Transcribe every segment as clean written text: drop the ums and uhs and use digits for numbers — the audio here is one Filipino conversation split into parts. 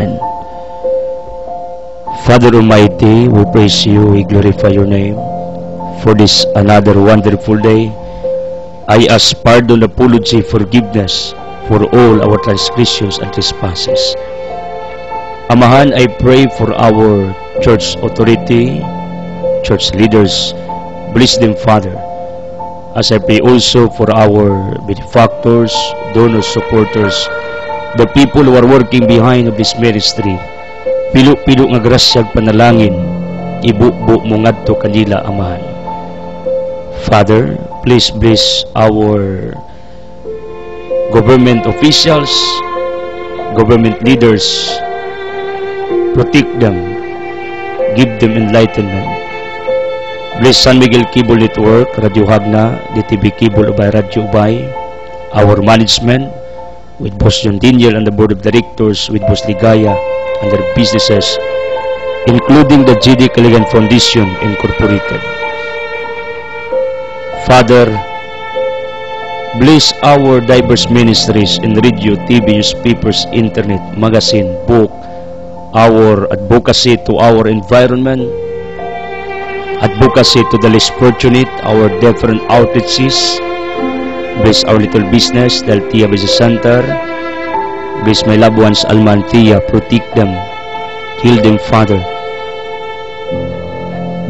Amen. Father Almighty, we praise you, we glorify your name for this another wonderful day. I ask pardon, apology, forgiveness for all our transgressions and trespasses. Amahan, I pray for our church authority, church leaders. Bless them, Father. As I pray also for our benefactors, donors, supporters, the people who are working behind of this ministry. Pilo-pilo nga grasyag panalangin, ibu-bu mo ngadto kanila, Amahan. Father, please bless our government officials, government leaders. Protect them, give them enlightenment. Bless San Miguel Cable Network, Radio Hagna, DTV Cable Ubay, Radio Ubay, our management, with Boss John Daniel and the Board of Directors, with Boss Ligaya, and their businesses, including the GD Caligan Foundation Incorporated. Father, bless our diverse ministries in radio, TV, newspapers, internet, magazine, book, our advocacy to our environment, advocacy to the less fortunate, our different outreaches. Bless our little business, the Altia Business Center. Bless my loved ones, Alma and Tia. Protect them, heal them, Father.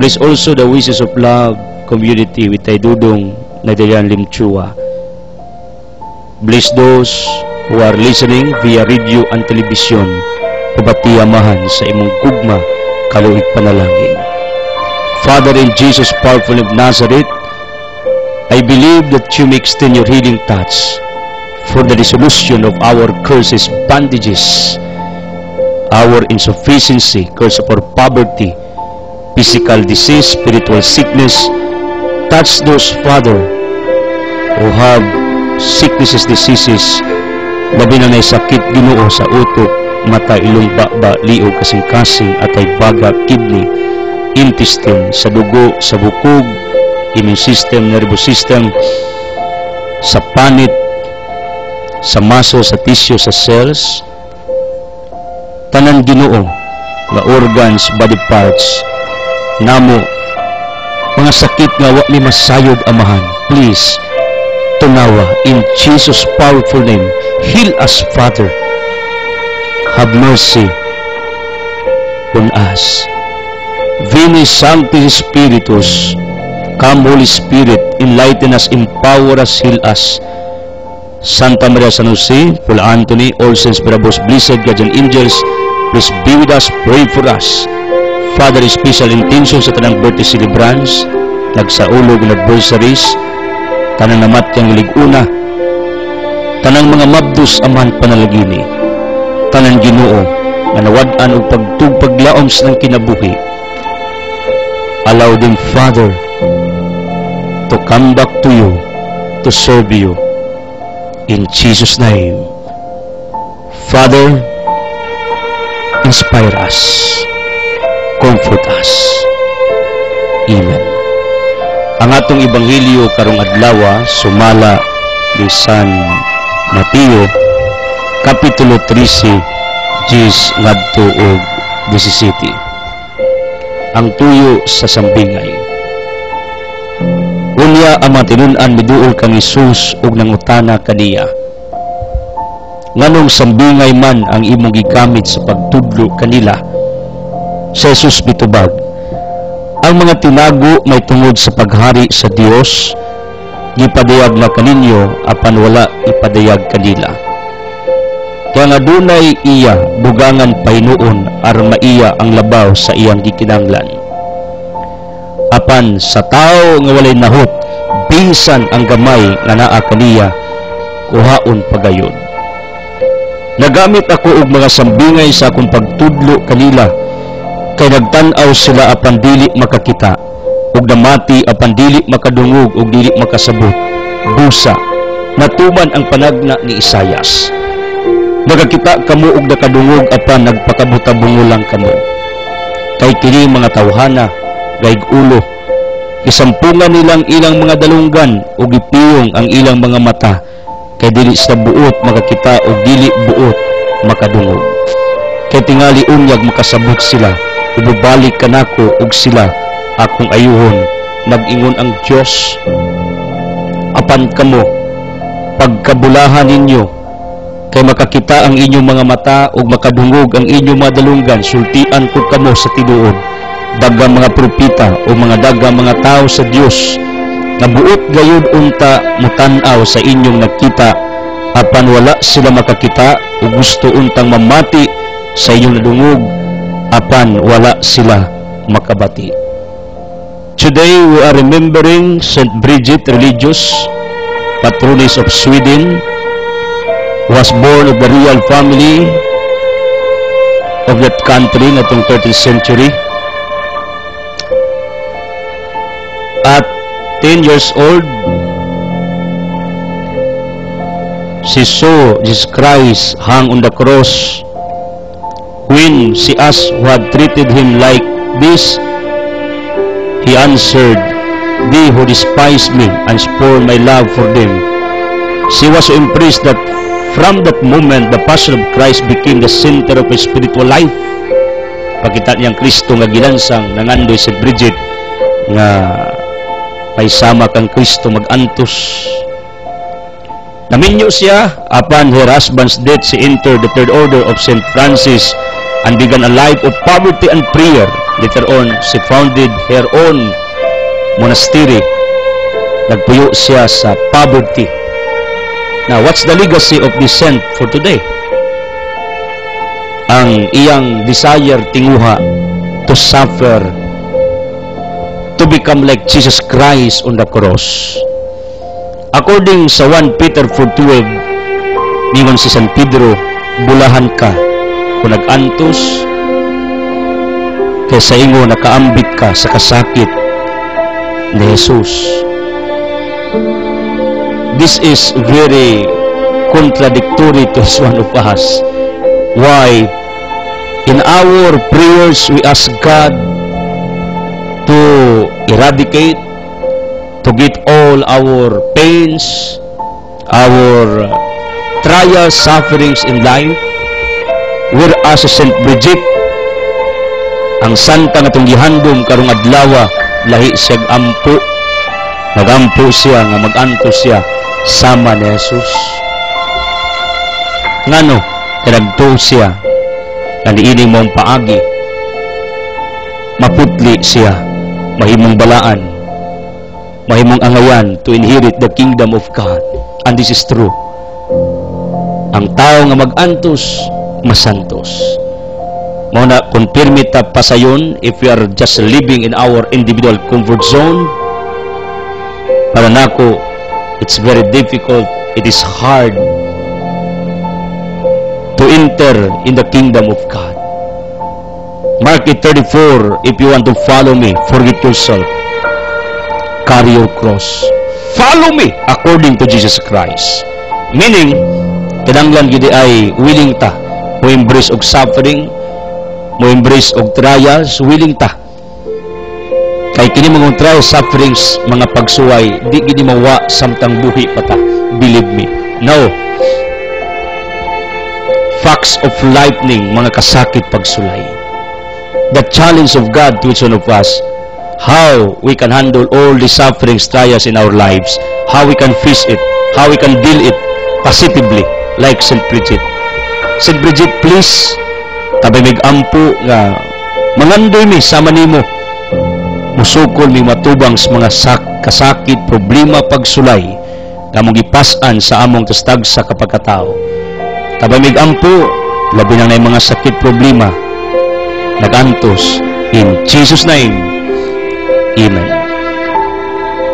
Bless also the Wishes of Love community with Taydudong Nadayan Limchua. Bless those who are listening via radio and television. Pabati, Amahan, sa imong gugma, kaluig panalangin. Father, in Jesus' powerful name of Nazareth, I believe that you may extend your healing touch for the resolution of our curses, bondages, our insufficiency, curse of our poverty, physical disease, spiritual sickness. Touch those, Father, who have sicknesses, diseases, labi na sakit, Ginoo, sa utok, mata, ilong, baba, liog, kasing-kasing, atay, baga, kidney, intestine, sa dugo, sa bukog, immune system, nervous system, sa panit, sa muscle, sa tissue, sa cells, tanan, Ginoo, nga organs, body parts, namo, mga sakit nga wa ni masayod, Amahan, please, tunawa, in Jesus' powerful name, heal us, Father. Have mercy on us. Veni Sancti Spiritus, come Holy Spirit, enlighten us, empower us, heal us. Santa Maria San Jose, Paul Anthony, all saints, bravos, blessed guardian angels, please be with us, pray for us. Father, special intention sa tanang birthday celebrants, nagsaulog na adversaries, tanang namatyang liguna, tanang mga mabdus, Amahan, panalagini, tanang Ginoo, nga nawad-an o paglaoms ng kinabuhi. Allow them, Father, to come back to you, to serve you. In Jesus' name. Father, inspire us, comfort us. Amen. Ang atong Ebanghelyo karong adlaw sumala ni San Mateo Kapitulo 13 10 ngadto og 17. Ang tuyo sa sambingay. Unya ang matinun-an miduol kang Hesus ug nangutana kaniya, nganong sambingay man ang imong gigamit sa pagtudlo kanila? Sa Hesus mitubag, ang mga tinago may tungod sa paghari sa Dios, gipadayag na kaninyo apan wala ipadayag kanila. Kaya nga dunay iya bugangan painuon aron maiya ang labaw sa iyang gikinahanglan. Apan sa tao nga walay nahot, bisan ang gamay nga naa kaniya, kuhaon pagayon. Nagamit ako og mga sambingay sa akong pagtudlo kanila, kay nagtan-aw sila apan dili makakita, ug namati apan dili makadungog ug dili makasabot. Busa, natuman ang panagna ni Isayas. Nagakita kamo og nakadungog apan nagpakabutabungulang kamo. Kay kini mga tawhana, gaig ulo, isampungan nilang ilang mga dalunggan o gipiyong ang ilang mga mata, kay dili sa buot makakita o dili buot makadungog. Kay kay tingali unyag makasabot sila, ubabalik ka nako ug sila akong ayuhon. Nag-ingon ang Dios, apan kamo pagkabulahan ninyo kay makakita ang inyong mga mata ug makadungog ang inyong mga dalunggan, sultian ko kamo sa tinuod. Dagang mga propeta o mga dagang mga tao sa Dios nga buot gayud unta mutan-aw sa inyong nakita, apan wala sila makakita o gusto untang mamati sa inyong nadungog, apan wala sila makabati. Today we are remembering St. Bridget, religious patroness of Sweden, was born of the royal family of that country natong 13th century. At 10 years old, she saw Jesus Christ hang on the cross. When she asked who had treated him like this, he answered, "They who despise me and spurn my love for them." She was so impressed that from that moment, the passion of Christ became the center of his spiritual life. Pakita niyang Kristo nga ginansang nangandoy si Bridget nga may sama kang Kristo mag-antos. Naminyo siya, upon her husband's death, she entered the Third Order of St. Francis and began a life of poverty and prayer. Later on, she founded her own monastery. Nagpuyo siya sa poverty. Now, what's the legacy of this saint for today? Ang iyang desire tinguha to suffer, to become like Jesus Christ on the cross. According sa 1 Peter 4:12, ningon si San Pedro, bulahan ka kung nag-antos, kaysa ingo nakaambit ka sa kasakit ni Jesus. This is very contradictory to one of us. Why? In our prayers, we ask God to eradicate, to get all our pains, our trials, sufferings in life. Whereas St. Bridget, ang santa nga itong gihandom karong adlaw, lahi siyag ampo. Nagampo siya nga mag-antos siya sama ni Jesus. Ngano, kanagto siya nga niining mong paagi. Maputli siya, mahimong balaan, mahimong angayan to inherit the kingdom of God. And this is true. Ang tao nga mag-antos, masantos. Mao na kung permita pa sayon, if we are just living in our individual comfort zone, para nako, it's very difficult, it is hard to enter in the kingdom of God. Mark 8:34, if you want to follow me, forget yourself, carry your cross, follow me according to Jesus Christ. Meaning, kinanglan gid ay willing ta mo embrace og suffering, mo embrace og trials, willing ta. Kay kini mga trials, sufferings, mga pagsuway, di gini mawa samtang buhi pa ta. Believe me. No. Facts of lightning, mga kasakit pagsulay. The challenge of God to each one of us, how we can handle all the sufferings, trials in our lives, how we can face it, how we can deal it positively, like St. Bridget. St. Bridget, please, tabay mig-ampo nga mangandoy mi sama nimo, musukol mi matubang sa mga kasakit, problema, pagsulay nga mong gipas-an sa among tastag sa kapagkatao. Tabay mig-ampo, labi na mga sakit, problema, nagantos, in Jesus' name, Amen.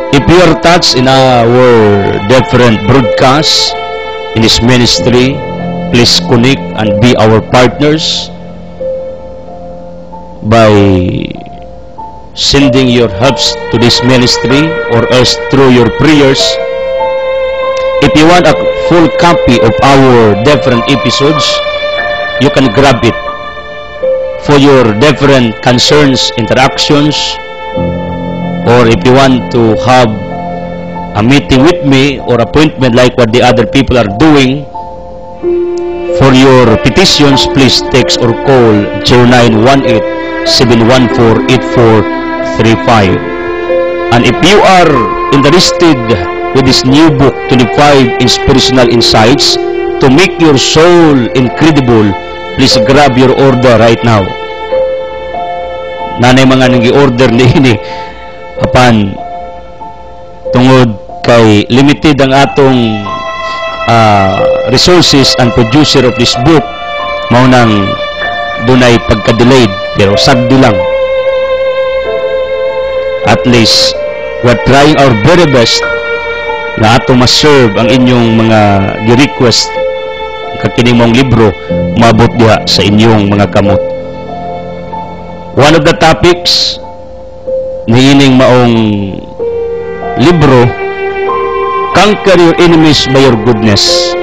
If you are touched in our different broadcasts in this ministry, please connect and be our partners by sending your helps to this ministry or else through your prayers. If you want a full copy of our different episodes, you can grab it for your different concerns, interactions, or if you want to have a meeting with me or appointment like what the other people are doing, For your petitions, please text or call 0918-714-8435. And if you are interested with this new book, 25 Inspirational Insights to make your soul incredible, please grab your order right now. Nanay mga nang i-order ni ini apan tungod kay limited ang atong resources and producer of this book, mao nang dunay pagka-delayed, pero sagdi lang. At least we're trying our very best na ato ma-serve ang inyong mga gi-request kakining mong libro maabot diha sa inyong mga kamot. One of the topics ni ining maong libro, Conquer Your Enemies by Your Goodness.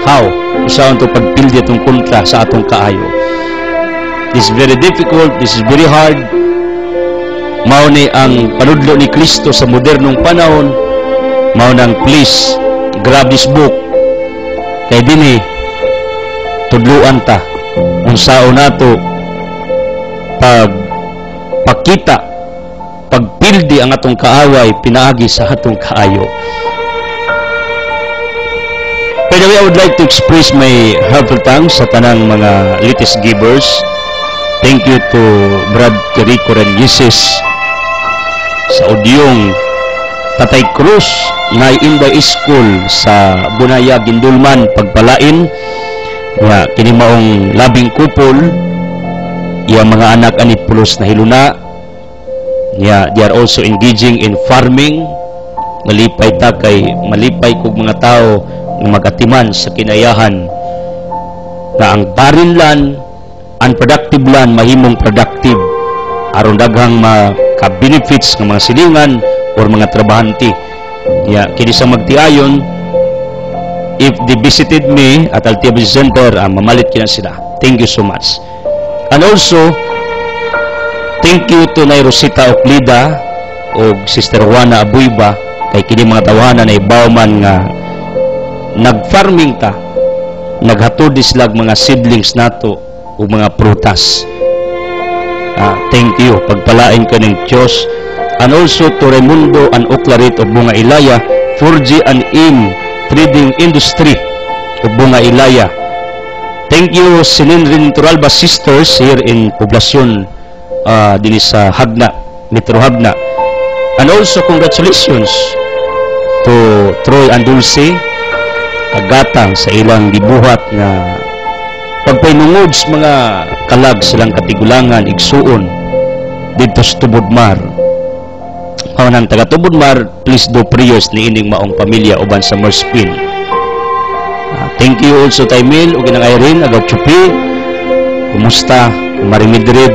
How? Usaon to pagpildi itong kontra sa atong kaayo. This is very difficult, this is very hard. Mao ni ang panudlo ni Kristo sa modernong panahon. Mao nang please grab this book. Kay dinhi tudluan ta unsaon nato pagpakita, pagpildi ang atong kaaway pinaagi sa atong kaayo. By the way, I would like to express my heartfelt thanks sa tanang mga latest givers. Thank you to Brad Quirico Reneses sa Udyong, Tatay Cruz na Inday School sa Bunaya, Gindulman, Pagpalain. Nga, kini maong labing kupol, iya mga anak ani pulos na hiluna. Yeah, they are also engaging in farming. Malipay ta kay malipay kog mga tao nga magatiman sa kinayahan na ang barren land, unproductive land mahimong productive aron daghang maka-benefits ng mga silingan or mga trabahante. Yeah, kini sa magtiayon, if they visited me at Altea Business Center, mamalit kina sila. Thank you so much. And also, thank you to Nay Rosita Oclida o Sister Juana Abuyba kay kini mga tawanan na ibawman nga nag-farming ta, naghatod islag mga seedlings nato o mga prutas. Thank you, pagpalain ka ng Diyos. And also to Raimundo and Oclarit of Bunga Ilaya, 4G and IM Trading Industry of Bunga Ilaya. Thank you, Sinindrin Turalba Sisters here in Poblacion, din sa Hagna, Metro Hagna. And also, congratulations to Troy and Dulce, kagatang sa ilang gibuhat na pagpainungod sa mga kalag silang katigulangan, igsuon, dito sa Tubodmar. Nang taga Tubodmar, please do prayers ni ining maong pamilya uban sa Merspin. Thank you also to Emil, o ginang Irene, agaw Chupi. Kumusta? Marimidrid.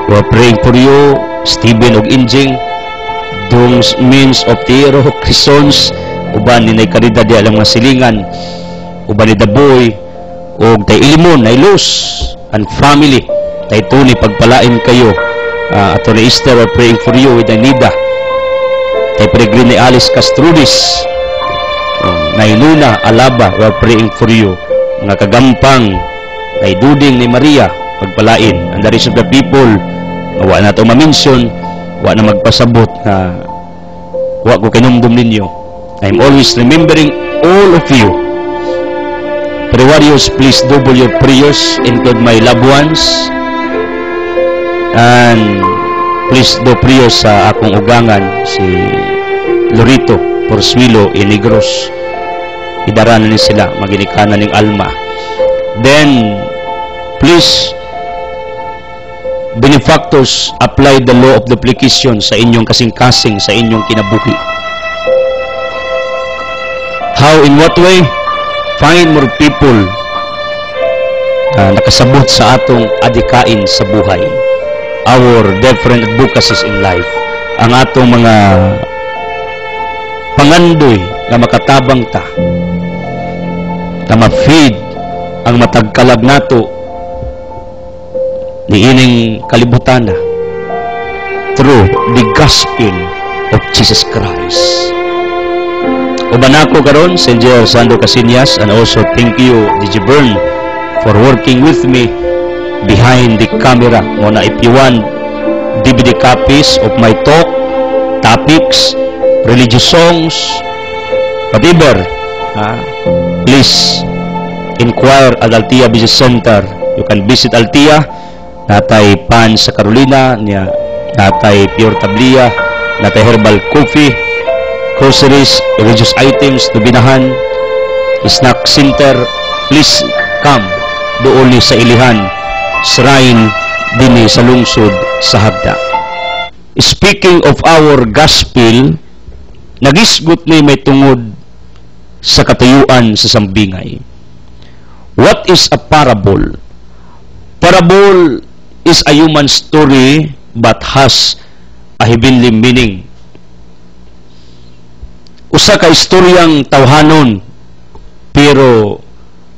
We are praying for you. Steven og Injing. Dongs Means of Tiro, Crisons, uban ni Nay Caridad di alang mga silingan, uban ni Daboy, o tay Ilimon, Nailos, and family. Tay Tony, pagpalain kayo. Ato ni Easter, we're praying for you with Anida. Tay Peregrine Alice Castrudis, Nay Luna Alaba, we're praying for you. Mga kagampang, Nay Duding ni Maria, pagpalain. And the rest of the people, wa na ito ma-mention, wa na magpasabot na wa ko kinumdum ninyo. I'm always remembering all of you. Prayer warriors, please double your prayers, include my loved ones. And please do prayers sa akong ugangan, si Lorito Porsuilo Inigros. Idaranan ni sila, maginikana ng alma. Then, please, benefactors, apply the law of duplication sa inyong kasing-kasing, sa inyong kinabuhi. How, in what way? Find more people na nakasabot sa atong adikain sa buhay. Our different advocacies in life. Ang atong mga pangandoy na makatabang ta, na ma-feed ang matagkalag nato ni ining kalibutan na through the gospel of Jesus Christ. Uban ako karon, Senyor Sandro Casillas, and also thank you, DJ Bern, for working with me behind the camera. Muna, if you want DVD copies of my talk, topics, religious songs, whatever, please inquire at Altia Business Center. You can visit Altia. Natay pan sa Carolina, natay pure tablia, natay herbal coffee, groceries, religious items to binahan, snack center. Please come doon sa Ilihan Shrine dinhi sa lungsod sa Hagda. Speaking of our gospel, nagisgot ni may tungod sa katuyuan sa sambingay. What is a parable? Parable is a human story but has a heavenly meaning. Usa ka istoryang tawhanon pero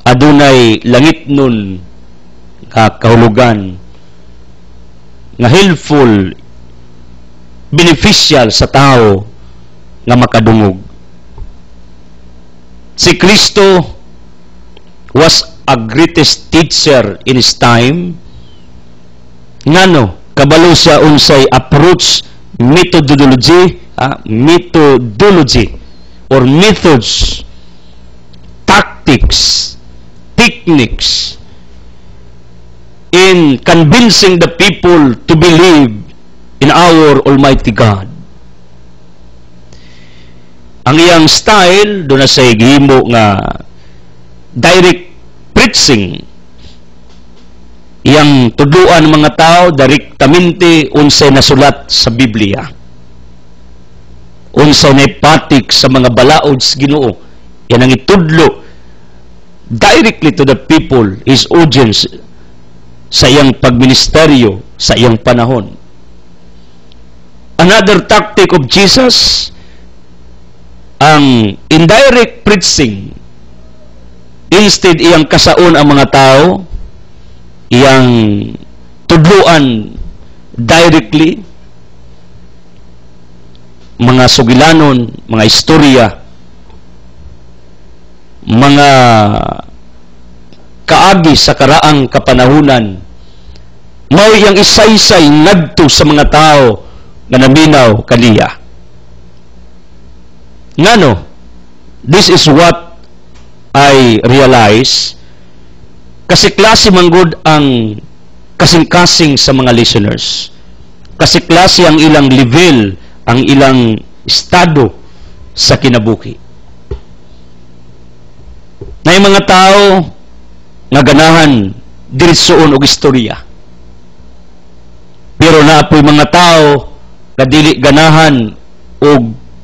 adunay langit nun nga kahulugan nga helpful, beneficial sa tao nga makadungog. Si Kristo was a greatest teacher in his time. Ngano kabalo siya unsay approach, methodology or methods, tactics, techniques in convincing the people to believe in our Almighty God. Ang iyang style doon na sa gihimo nga direct preaching. Iyang tudluan mga tao direktamente unsay nasulat sa Biblia. Unsay naipatik sa mga balaod sa Ginoo. Yan ang itudlo directly to the people, his audience, sa iyang pagministeryo, sa iyang panahon. Another tactic of Jesus, ang indirect preaching. Instead, iyang kasaon ang mga tao, iyang tudluan directly, mga sugilanon, mga istorya, mga kaagi sa karaang kapanahunan, mao iyang isaysay ngadto sa mga tao nga naminaw kaniya. Ngano, this is what I realize, kasi klase manggod ang kasing-kasing sa mga listeners. Kasi klase ang ilang level, ang ilang estado sa kinabuhi. Na yung mga tao nga ganahan diretsoon og istorya. Pero naapoy mga tao kadili ganahan og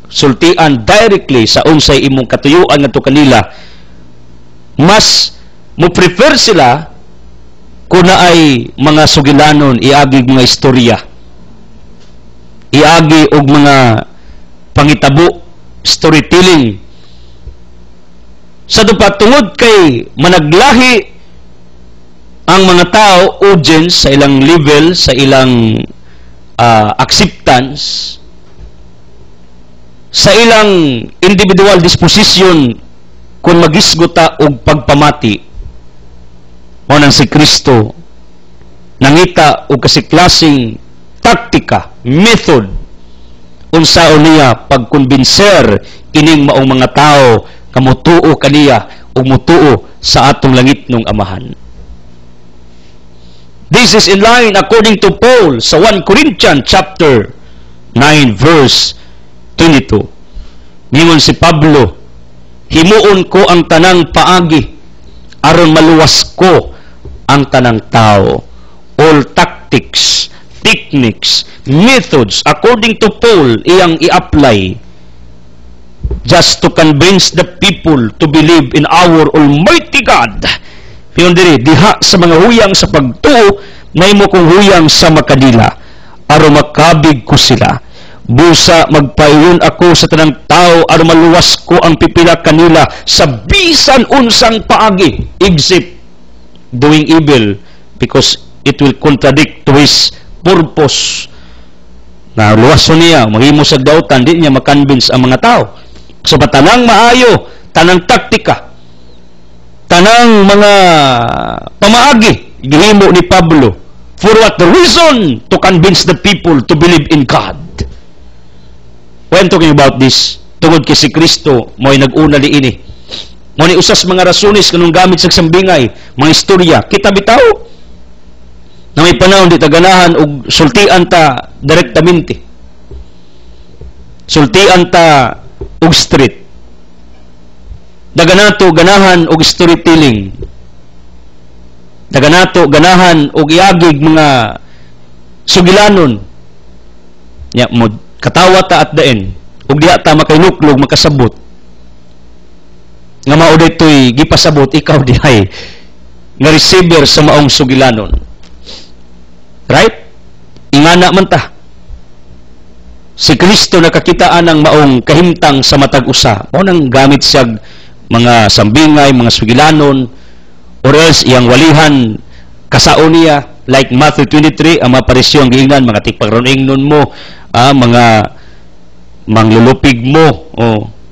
sultian directly sa unsay imong katuyuan ngadto kanila. Mas mo prefer sila kung naay mga sugilanon, iagi mga istorya, iagi og mga pangitabo, storytelling. Sa dupa tungod kay managlahi ang mga tao, audience, sa ilang level, sa ilang acceptance, sa ilang individual disposition kung magisgota og pagpamati, o nang si Kristo nangita og kasiklasing taktika, method unsaon niya pagkonbinser ining maong mga tao kamutuo kaniya o mutuo sa atong langit nung Amahan. This is in line according to Paul sa 1 Corinthians chapter 9 verse 22. Ningon si Pablo, himuon ko ang tanang paagi aron maluwas ko ang tanang tao. All tactics, techniques, methods, according to Paul, iyang i-apply just to convince the people to believe in our Almighty God. Piyon diri, diha sa mga huyang sa pagtuo, nahimo kong huyang sa makadila, aron makabig ko sila. Busa magpayon ako sa tanang tao aron maluwas ko ang pipila kanila sa bisan unsang paagi, except doing evil, because it will contradict to his purpose. Na luwason niya, maghimo sa dautan, di niya makonvince ang mga tao. So tanang maayo, tanang taktika, tanang mga pamaagi gihimo ni Pablo for what reason? To convince the people to believe in God. When talking about this, tungod kay si Kristo mo'y nag-una diini. Mo ni usas mga rasones kanung gamit sa sambingay, mga istorya, kita bitaw na may panahon di taganahan og sultian ta direktamente. Sultian ta og street. Daganato ganahan og storytelling. Daganato ganahan og iagig mga sugilanon. Ya mo katawa ta at daen ug diha ta makainuklog makasabot. Nga mao daytoy gipasabot ikaw dihay nga receiver sa maong sugilanon. Right? Ingana man ta. Si Kristo nakakitaan ng maong kahimtang sa matag usa. Mao nang gamit siya mga sambingay, mga sugilanon, or else iyang walihan kasaon niya, like Matthew 23, ang mga parisyon giingnan, mga tigpagroningnon mo, mga manglulupig mo,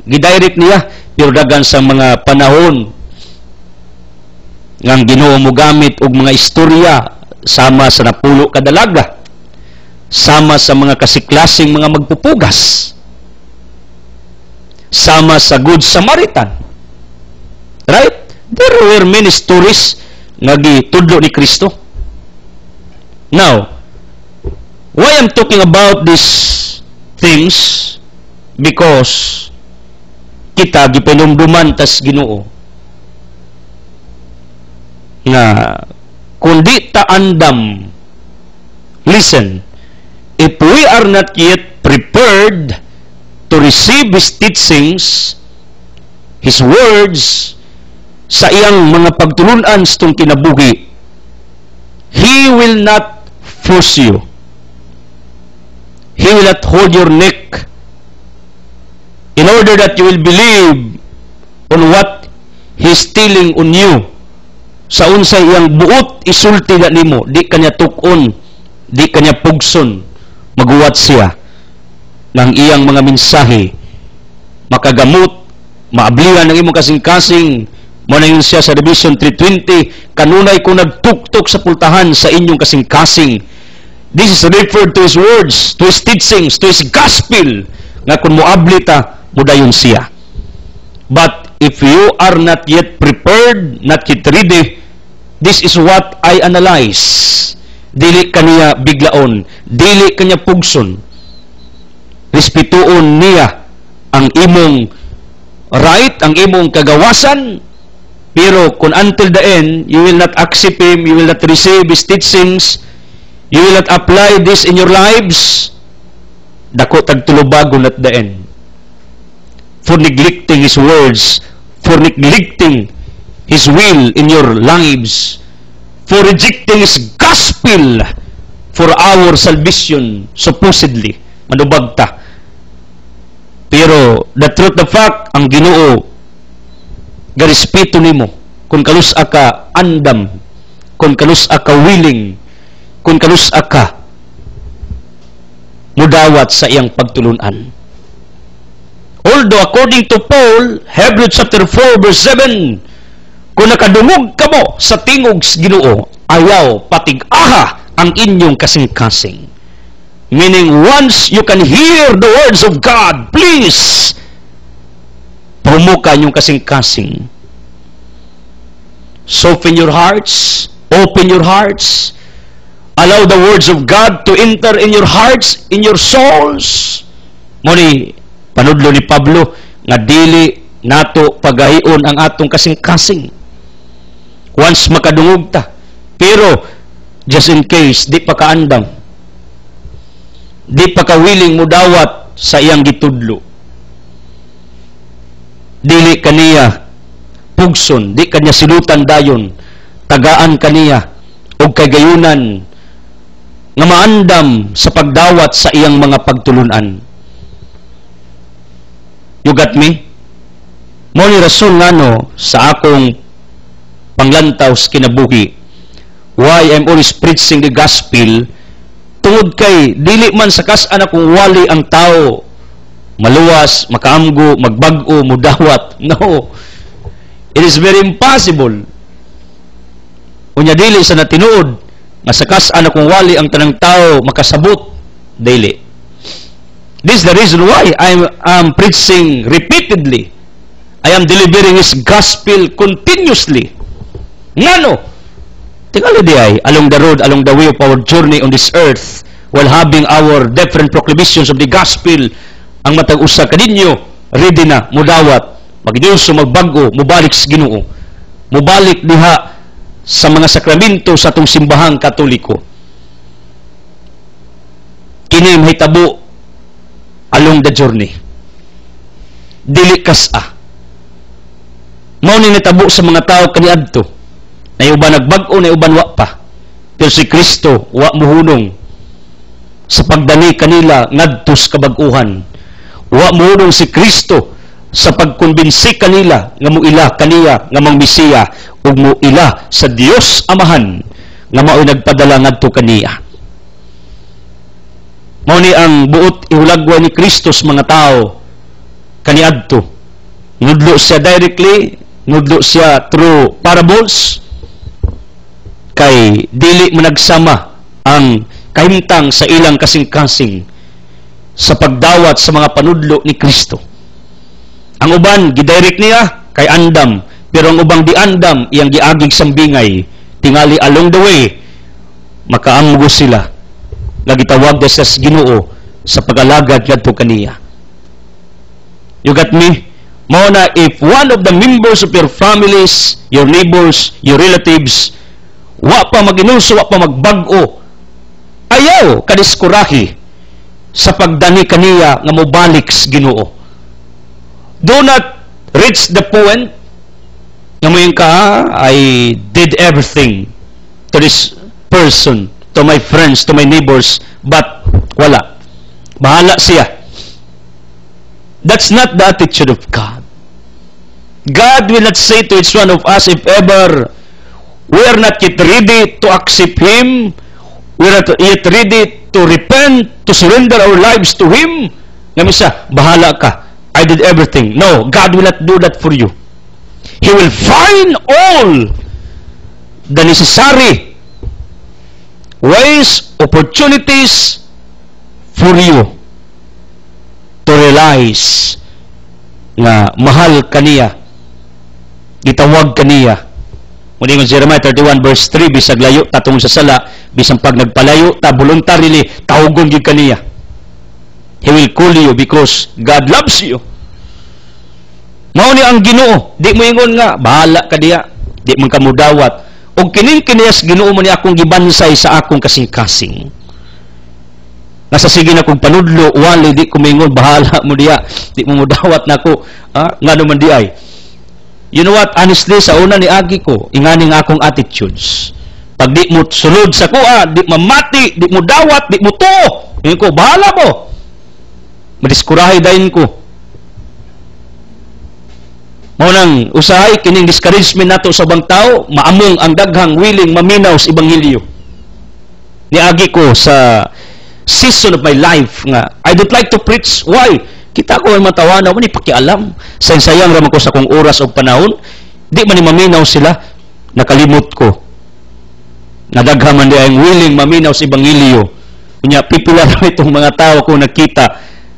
gidirect niya, pero dagan sa mga panahon ngang Ginoo mo gamit og mga istorya sama sa napulo kadalaga, sama sa mga kasiklasing mga magpupugas, sama sa Good Samaritan. Right? There were many stories nga gitudlo ni Kristo. Now, why I'm talking about these things? Because kita gipanumduman tas Ginoo nga kundi ta andam, listen, if we are not yet prepared to receive His teachings, His words, sa iyang mga pagtulunan sa itong kinabuhi, He will not force you. He will not hold your neck in order that you will believe on what He is telling on you. Sa unsay iyang buot isulti na nimo, di kanya tukon, di kanya pugson, maguwat siya ng iyang mga mensahe, makagamot, maablihan ng imong kasing-kasing. Mo na yun siya sa Revelation 3:20, kanunay kung nagtuktok sa pultahan sa inyong kasing-kasing. This is referred to His words, to His teachings, to His gospel, nga kung moabli ta, mudayon siya. But if you are not yet prepared, not yet ready, this is what I analyze. Dili kaniya biglaon, dili kaniya pugson. Respetuon niya ang imong right, ang imong kagawasan, pero kung until the end, you will not accept Him, you will not receive His teachings, you will not apply this in your lives, dako tagtulubagon at the end. For neglecting His words, for neglecting His will in your lives, for rejecting His gospel for our salvation, supposedly. Manubag ta. Pero, the truth, the fact, ang Ginoo, garespeto nimo, kung kalusa ka andam, kung kalusa ka willing, kung kalusa ka mudawat sa iyang pagtulunan. Although according to Paul, Hebrews chapter 4 verse 7, kung nakadungog ka mo sa tingog sa Ginoo, ayaw patig-aha ang inyong kasing-kasing. Meaning, once you can hear the words of God, please, pumuka inyong kasing-kasing. Soften your hearts, open your hearts, allow the words of God to enter in your hearts, in your souls. Muni, panudlo ni Pablo, nga dili nato pagahion ang atong kasing-kasing. Once makadungog ta. Pero, just in case, di pa kaandam, di pa ka willing mo dawat sa iyang gitudlo, dili kaniya pugson, di kanya silutan dayon, tagaan kaniya o kagayunan nga maandam sa pagdawat sa iyang mga pagtulunan. You got me? Mo ni rason ngano sa akong panglantaw sa kinabuhi, why I'm always preaching the gospel, tungod kay dili man sa kas-an akong wali ang tao maluwas, makaamgo, magbag-o, mudawat. No. It is very impossible. Unya dili sa natinuod, nga sakas-an akong wali ang tanang tao makasabot, dili. This is the reason why I'm preaching repeatedly. I am delivering His gospel continuously. Ngano? Tingali di ay, along the road, along the way of our journey on this earth, while having our different proclamations of the gospel, ang matag usa kaninyo, ready na, mudawat, magdiuso, magbago, mubalik sa Ginoo, mubalik diha sa mga sakramento sa atong simbahang Katoliko. Kini mahitabo along the journey. Dili kas-a. Mao ni natabo sa mga tao kaniadto. Na uban nagbag-o, na uban wa pa. Pero si Kristo wa muhunong sa pagdani kanila ngadto sa kabag-uhan. Wa muhunong si Kristo sa pagkumbinsi kanila nga muila kaniya nga mang Mesiya ug muila sa Dios Amahan nga mao'y nagpadala ngadto kaniya. Mao ni ang buot ihulagwa ni Kristo sa mga tao kaniadto. Nudlo siya directly, nudlo siya through parables, kay dili managsama ang kahimtang sa ilang kasing-kasing sa pagdawat sa mga panudlo ni Kristo. Ang uban gidirect niya kay andam, pero ang ubang di andam iyang giagig sambingay, tingali along the way makaamgo sila nga gitawag sa Ginoo sa pag-alagad ngadto kaniya. You got me? Mao na, if one of the members of your families, your neighbors, your relatives, wa pa mag-inuso, wa pa magbag-o, ayaw kadiskurahi sa pagdani kaniya nga mobalik sa Ginoo. Do not reach the point nga mo yung I did everything to this person, to my friends, to my neighbors, but wala. Bahala siya. That's not the attitude of God. God will not say to each one of us, if ever we are not yet ready to accept Him, we are not yet ready to repent, to surrender our lives to Him, nga misa, bahala ka, I did everything. No, God will not do that for you. He will find all the necessary ways, opportunities for you to realize nga mahal kaniya, gitawag kaniya. Muli ng Jeremiah 31 verse 3, bisag layo tatong sa sala, bisang pag nagpalayo ta voluntarily tawgon gyud kaniya. He will call you because God loves you. Mao ni ang Ginoo, di mo ingon nga bahala ka diya, di man ka mudawat. Og kining kiniyas Ginoo mo ni akong gibansay sa akong kasing-kasing. Nasa sige na kong panudlo, wali, di kumingon, bahala mo diya, di mo mudawat na ako, nga naman di ay. You know what, honestly, sa una ni Agi ko, inganing akong attitudes. Pag di mo sulod sa kuha, di mamati, di mo dawat, di mo to, yun ko, bahala mo. Madiskurahay dahin ko. Maunang usahay, kining discouragement nato sa bang tao, maamong ang daghang willing maminaw sa Ebanghelyo. Ni Agi ko sa season of my life nga, I don't like to preach. Why? Kita ko ang matawana, mani pakialam. Sayang raman ko sa kong oras o panahon, di man ni maminaw sila, nakalimot ko. Nadaghaman di ang willing maminaw sa Ebanghelyo. Kunya, pipila na itong mga tao kung nakita,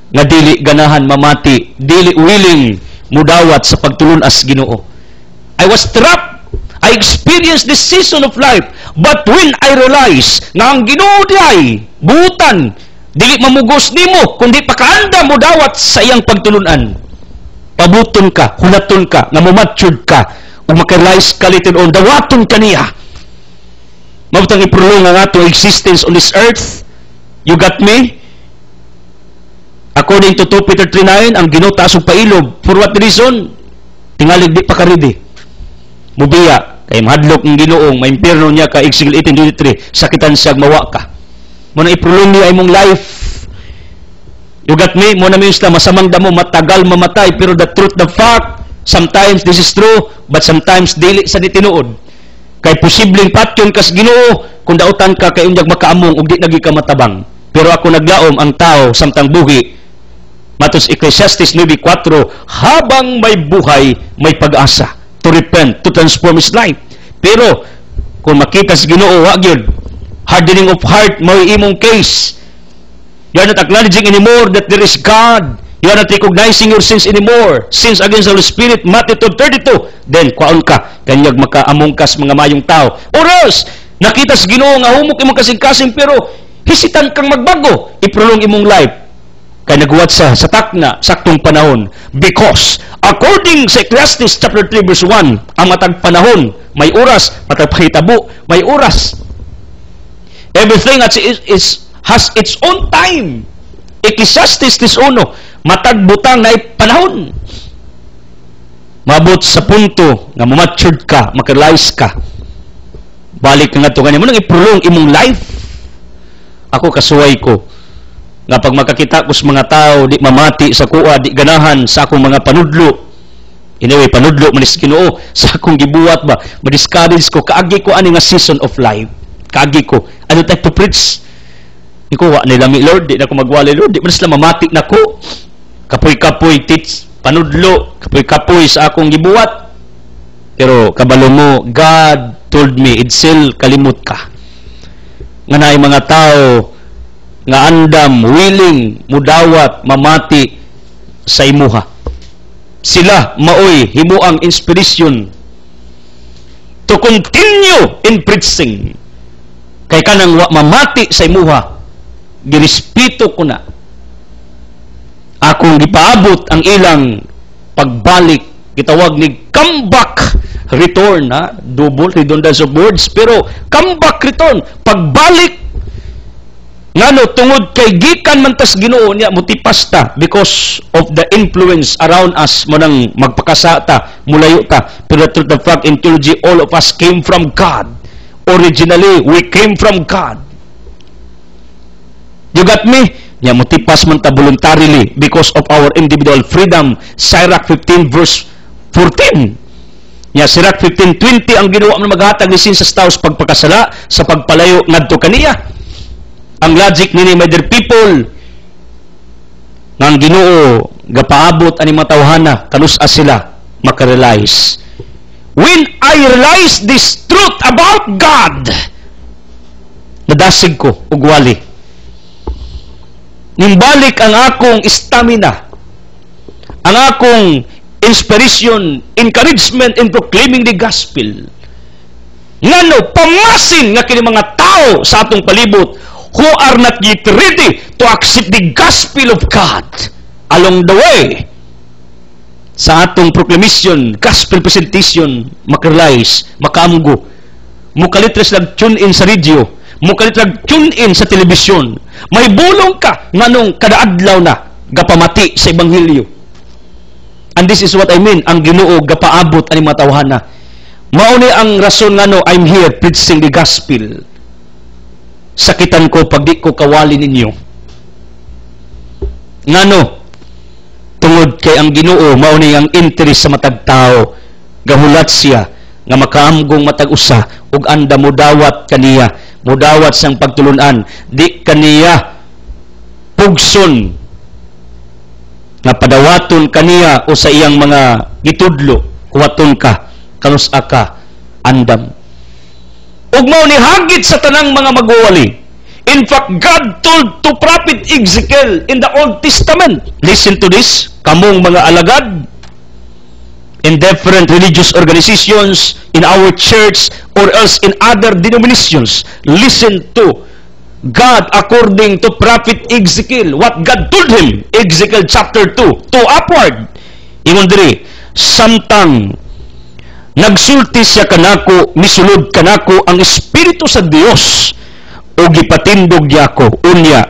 nga dili ganahan mamati, dili willing mudawat sa pagtulunas Ginoo. I was trapped. I experienced this season of life. But when I realized nga ang Ginoo diay buutan, dili mamugos nimo kundi pakaanda mo dawat sa iyang pagtulunan. Pabuton ka, hulaton ka, nga mamature ka, ug maka-realize ka later on, dawaton kaniya. Mabutang iprolong ang atong existence on this earth. You got me? According to 2 Peter 3:9, ang Ginoo taas og pailog. For what reason? Tingalig di pa ka ready. Mubiya kay mahadlok ng Ginoong maimpierno niya ka Exodus 18:23, sakitan siya mawa ka. Mo na iprolong niya imong life. You got me? Mo na means na masamang damo matagal mamatay, pero the truth, the fact, sometimes this is true, but sometimes dili sa ditinuod. Kay posibleng patyon kas Ginoo kung dautan ka kay unyag makaamong ug di nagi ka matabang. Pero ako naglaom ang tao samtang buhi Matos Ecclesiastes 9:4, habang may buhay, may pag-asa to repent, to transform his life. Pero kung makita sa Ginoo, wa gyud hardening of heart mao imong case. You are not acknowledging anymore that there is God. You are not recognizing your sins anymore. Sins against the Holy Spirit, Matthew 2:32. Then kwaon ka kanyag makaamong kas mga mayong tao. Or else nakita sa Ginoo nga humok imong kasing-kasing pero hisitan kang magbago, iprolong imong life. Kaya naghuwat sa takna, saktong panahon. Because, according sa Ecclesiastes chapter 3 verse 1, ang matag panahon, may oras, matag pakitabo, may oras. Everything has its own time. Ecclesiastes 3:1, matag butang na panahon. Mabot sa punto nga matured ka, makarealize ka. Balik ka nga ito, ganyan mo nang iprolong imong life. Ako kasuway ko nga pag makakita ko sa mga tao, di mamati sa kuha, di ganahan sa akong mga panudlo. Anyway, panudlo, manis Ginoo, sa akong gibuhat ba, madiscourage ko, kaagi ko ani nga season of life. Kaagi ko, ano type to preach? Di ko, wa nila mi Lord, di na ko magwali Lord, di manis lang mamati na ko. Kapoy-kapoy, teach, panudlo, kapoy-kapoy sa akong gibuhat. Pero, kabalo mo, God told me, Edsel, kalimot ka. Nga na mga tao, nga andam, willing, mudawat, mamati sa imuha. Sila, maoy, himuang inspiration to continue in preaching. Kay kanang mamati sa imuha, girespeto ko na. Akong gipaabot ang ilang pagbalik, gitawag ni comeback return, ha? Double redundance of words, pero comeback return, pagbalik ngano tungod kay gikan man tas Ginoo niya mutipas ta because of the influence around us mo nang magpakasa ta, mulayo ta. Pero through the fact in theology, all of us came from God. Originally, we came from God. You got me? Niya mutipas man ta voluntarily because of our individual freedom. Sirach 15 verse 14. Niya Sirach 15:20 ang ginawa man maghatag ni sa tao sa pagpakasala, sa pagpalayo ngadto kaniya. Ang logic nini, my dear people, nga ang Ginoo gapaabot ani matawhana kanus-a sila makarealize. When I realize this truth about God, nadasig ko ug wali. Nimbalik ang akong stamina, ang akong inspiration, encouragement in proclaiming the gospel. Ngano pamasin nga kini mga tao sa atong palibot who are not yet ready to accept the gospel of God along the way. Sa atong proclamation, gospel presentation, makarealize, makaamgo, mukalitres lang tune in sa radio, mukalitres lang tune in sa telebisyon, may bulong ka nganong kada adlaw na gapamati sa ebanghelyo. And this is what I mean, ang Ginoo gapaabot ani matawhana. Mao ni ang rason ngano I'm here preaching the gospel. Sakitan ko pag di ko kawali ninyo. Ngano? Tungod kay ang Ginoo mao ni ang interest sa matag tao. Gahulat siya nga makaamgong matag usa ug anda mo dawat kaniya, mo dawat sang pagtulunan, di kaniya pugson nga padawaton kaniya o sa iyang mga gitudlo, huwaton ka, kanus-a ka, andam. Ug mao ni hagit sa tanang mga magwali. In fact, God told to prophet Ezekiel in the Old Testament, listen to this, kamong mga alagad in different religious organizations, in our church, or else in other denominations, listen to God according to prophet Ezekiel, what God told him, Ezekiel chapter 2, 2 upward. Ingon diri, samtang nagsulti siya kanako, misulod kanako ang Espiritu sa Dios o gipatindog niya ako, unya,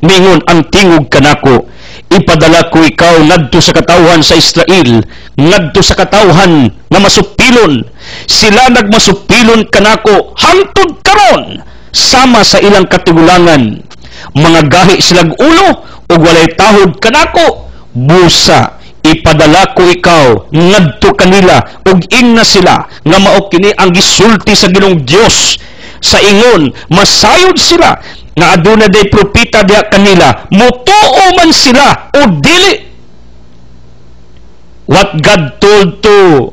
mingon ang tingog kanako, ipadala ko ikaw ngadto sa katawhan sa Israel, ngadto sa katawhan nga masupilon. Sila nagmasupilon kanako hangtod karon sama sa ilang katigulangan. Mga gahi silang ulo ug walay tahod kanako, busa ipadala ko ikaw ngadto kanila ug ingna sila nga mao kini ang gisulti sa Ginoong Dios. Sa ingon masayod sila nga aduna day propeta diha kanila, mutuo man sila o dili. What God told to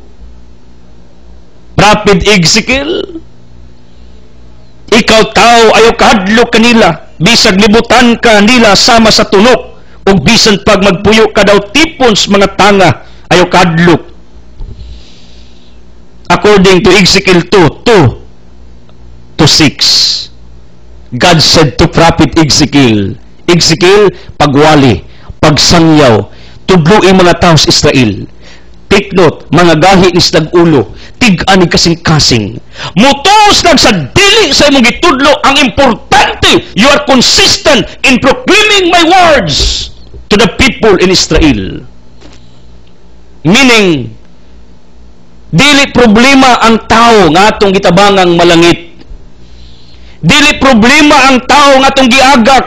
Prophet Ezekiel, ikaw tao, ayaw kahadlok kanila, bisag libutan ka nila sama sa tunok, o bisan pag magpuyo ka daw tipons mga tanga, ayaw kahadlok. According to Ezekiel 2:2-6, God said to Prophet Ezekiel, Ezekiel, pagwali, pagsangyaw, tudloy mga tao sa Israel. Take note, mga gahi is nag-ulo, tig-ani kasing-kasing. Mutos lang sa dili sa imong gitudlo, ang importante, you are consistent in proclaiming my words to the people in Israel. Meaning, dili problema ang tao nga atong gitabangang malangit. Dili problema ang tao nga atong giagak.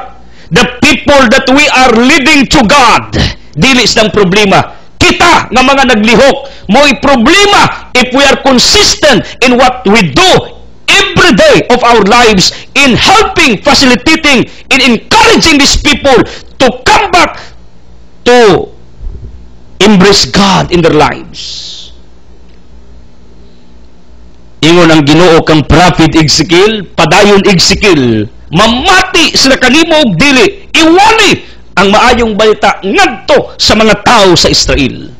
The people that we are leading to God, dili silang problema. Kita nga mga naglihok, mo'y problema if we are consistent in what we do every day of our lives in helping, facilitating, in encouraging these people to come back to embrace God in their lives. Ingon ang Ginoo kang Prophet Ezekiel, padayon Ezekiel, mamati sila kanimo og dili, iwali ang maayong balita ngadto sa mga tao sa Israel.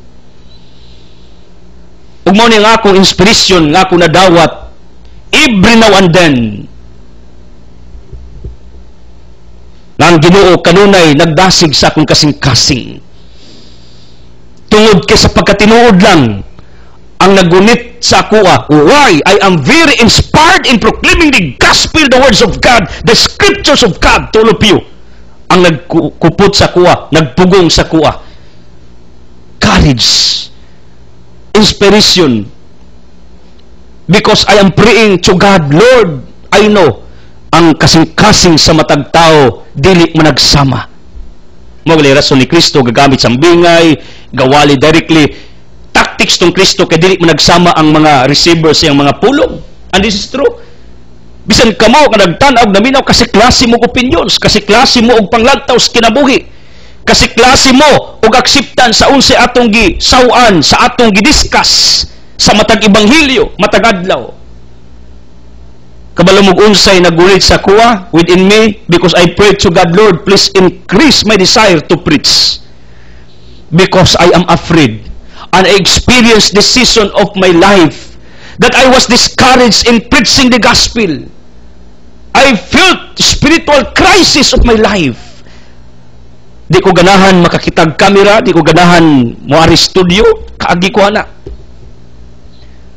Ug mao ni nga akong inspiration nga ako nadawat every now and then. Nang Ginoo kanunay nagdasig sa akong kasing-kasing. Tungod kay sa pagkatinuod lang ang nagunit sa akuha. Why? I am very inspired in proclaiming the gospel, the words of God, the scriptures of God to all of you. Ang nagkupot sa kuha, nagpugong sa kuha. Courage, inspiration. Because I am praying to God, Lord, I know, ang kasing-kasing sa matag tao, dili managsama. Magali rason ni Kristo, gagamit sa bingay, gawali directly. Tactics tong Kristo, kaya dili managsama ang mga receivers sa mga pulong. And this is true. Bisan kamo nga nagtan-aw naminaw kasi klase mo opinions, kasi klase mo og panglagtaw sa kinabuhi, kasi klase mo og akseptan sa unsa atong gisawan, sa atong gidiscuss sa matag ebanghelyo, matag adlaw. Kabalo mo unsay nagulit sa kuha within me, because I pray to God, Lord, please increase my desire to preach, because I am afraid, and I experienced this season of my life that I was discouraged in preaching the gospel. I felt spiritual crisis of my life. Di ko ganahan makakitag kamera, di ko ganahan moari studio, kaagi ko ana.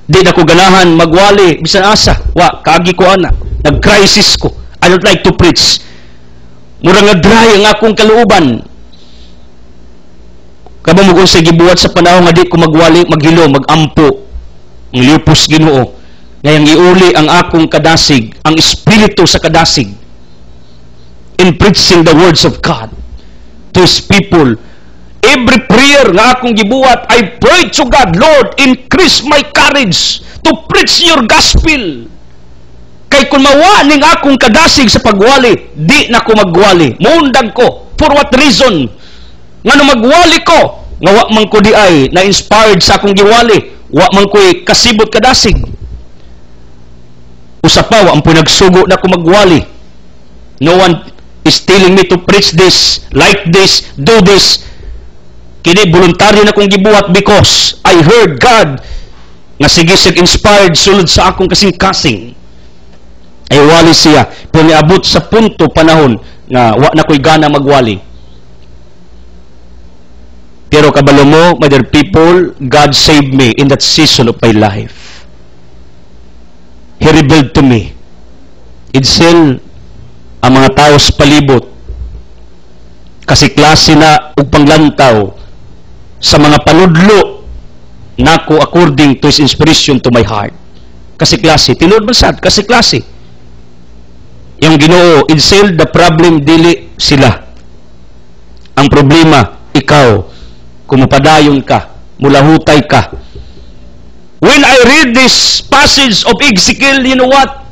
Di na ko ganahan magwali, bisan asa, kaagi ko ana. Nag-crisis ko. I don't like to preach. Mura nga dry ang akong kaluuban. Kabang mo sa gibuhat sa panahon nga di ko magwali, maghilo, magampo. Ang liupos Ginoo. Ngayang iuli ang akong kadasig, ang espiritu sa kadasig, in preaching the words of God to His people. Every prayer nga akong gibuhat, I pray to God, Lord, increase my courage to preach your gospel. Kay kung mawaning akong kadasig sa pagwali, di na ko magwali. Muundag ko. For what reason? Nga no magwali ko, nga wa man ko di ay na-inspired sa akong giwali, wa man ko'y kasibot kadasig. Usapaw, ang pinagsugo na ko magwali. No one is telling me to preach this, like this, do this. Kini voluntaryo na kong gibuhat because I heard God nga sige sig inspired sulod sa akong kasing-kasing. Ay wali siya. Pero niabot sa punto panahon nga wa na ko'y gana magwali. Pero kabalo mo, my dear people, God saved me in that season of my life. He revealed to me. Idsel, ang mga tao sa palibot, kasi klase na ug panglantaw sa mga panudlo nako according to His inspiration to my heart. Kasi klase, tinuod man sad, kasi klase. Yung Ginoo, idsel, the problem dili sila. Ang problema, ikaw, kung mapadayon ka, mulahutay ka. When I read this passage of Ezekiel, you know what?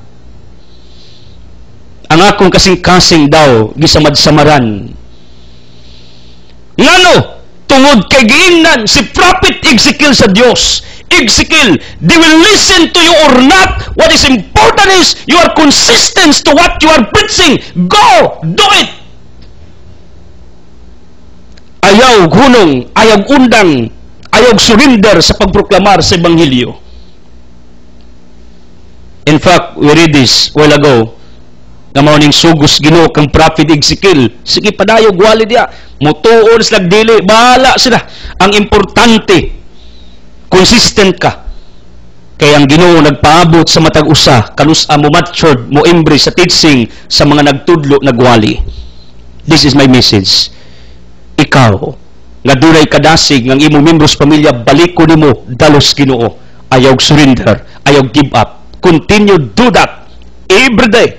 ang akong kasing-kasing daw gisamad-samaran. Ngano? Tungod kay giingnan si Prophet Ezekiel sa Dios. Ezekiel, they will listen to you or not. What is important is you are consistent to what you are preaching. Go! Do it! Ayaw hunong, ayaw undang, ayaw surrender sa pagproklamar sa Ebanghelyo. In fact, we read this a while ago, nga mauning sugos Ginoo kang Prophet Ezekiel. Sige, padayog, wali diya. Mutuon sila dili, bahala sila. Ang importante, consistent ka. Kaya ang Ginoo nagpaabot sa matag usa, kanusa mo matured, mo embrace sa teaching sa mga nagtudlo, nagwali. This is my message. Ikaw, nga dunay kadasig ng imong membros pamilya, balik ko nimo dalos Ginoo. Ayaw surrender, ayaw give up. Continue do that every day.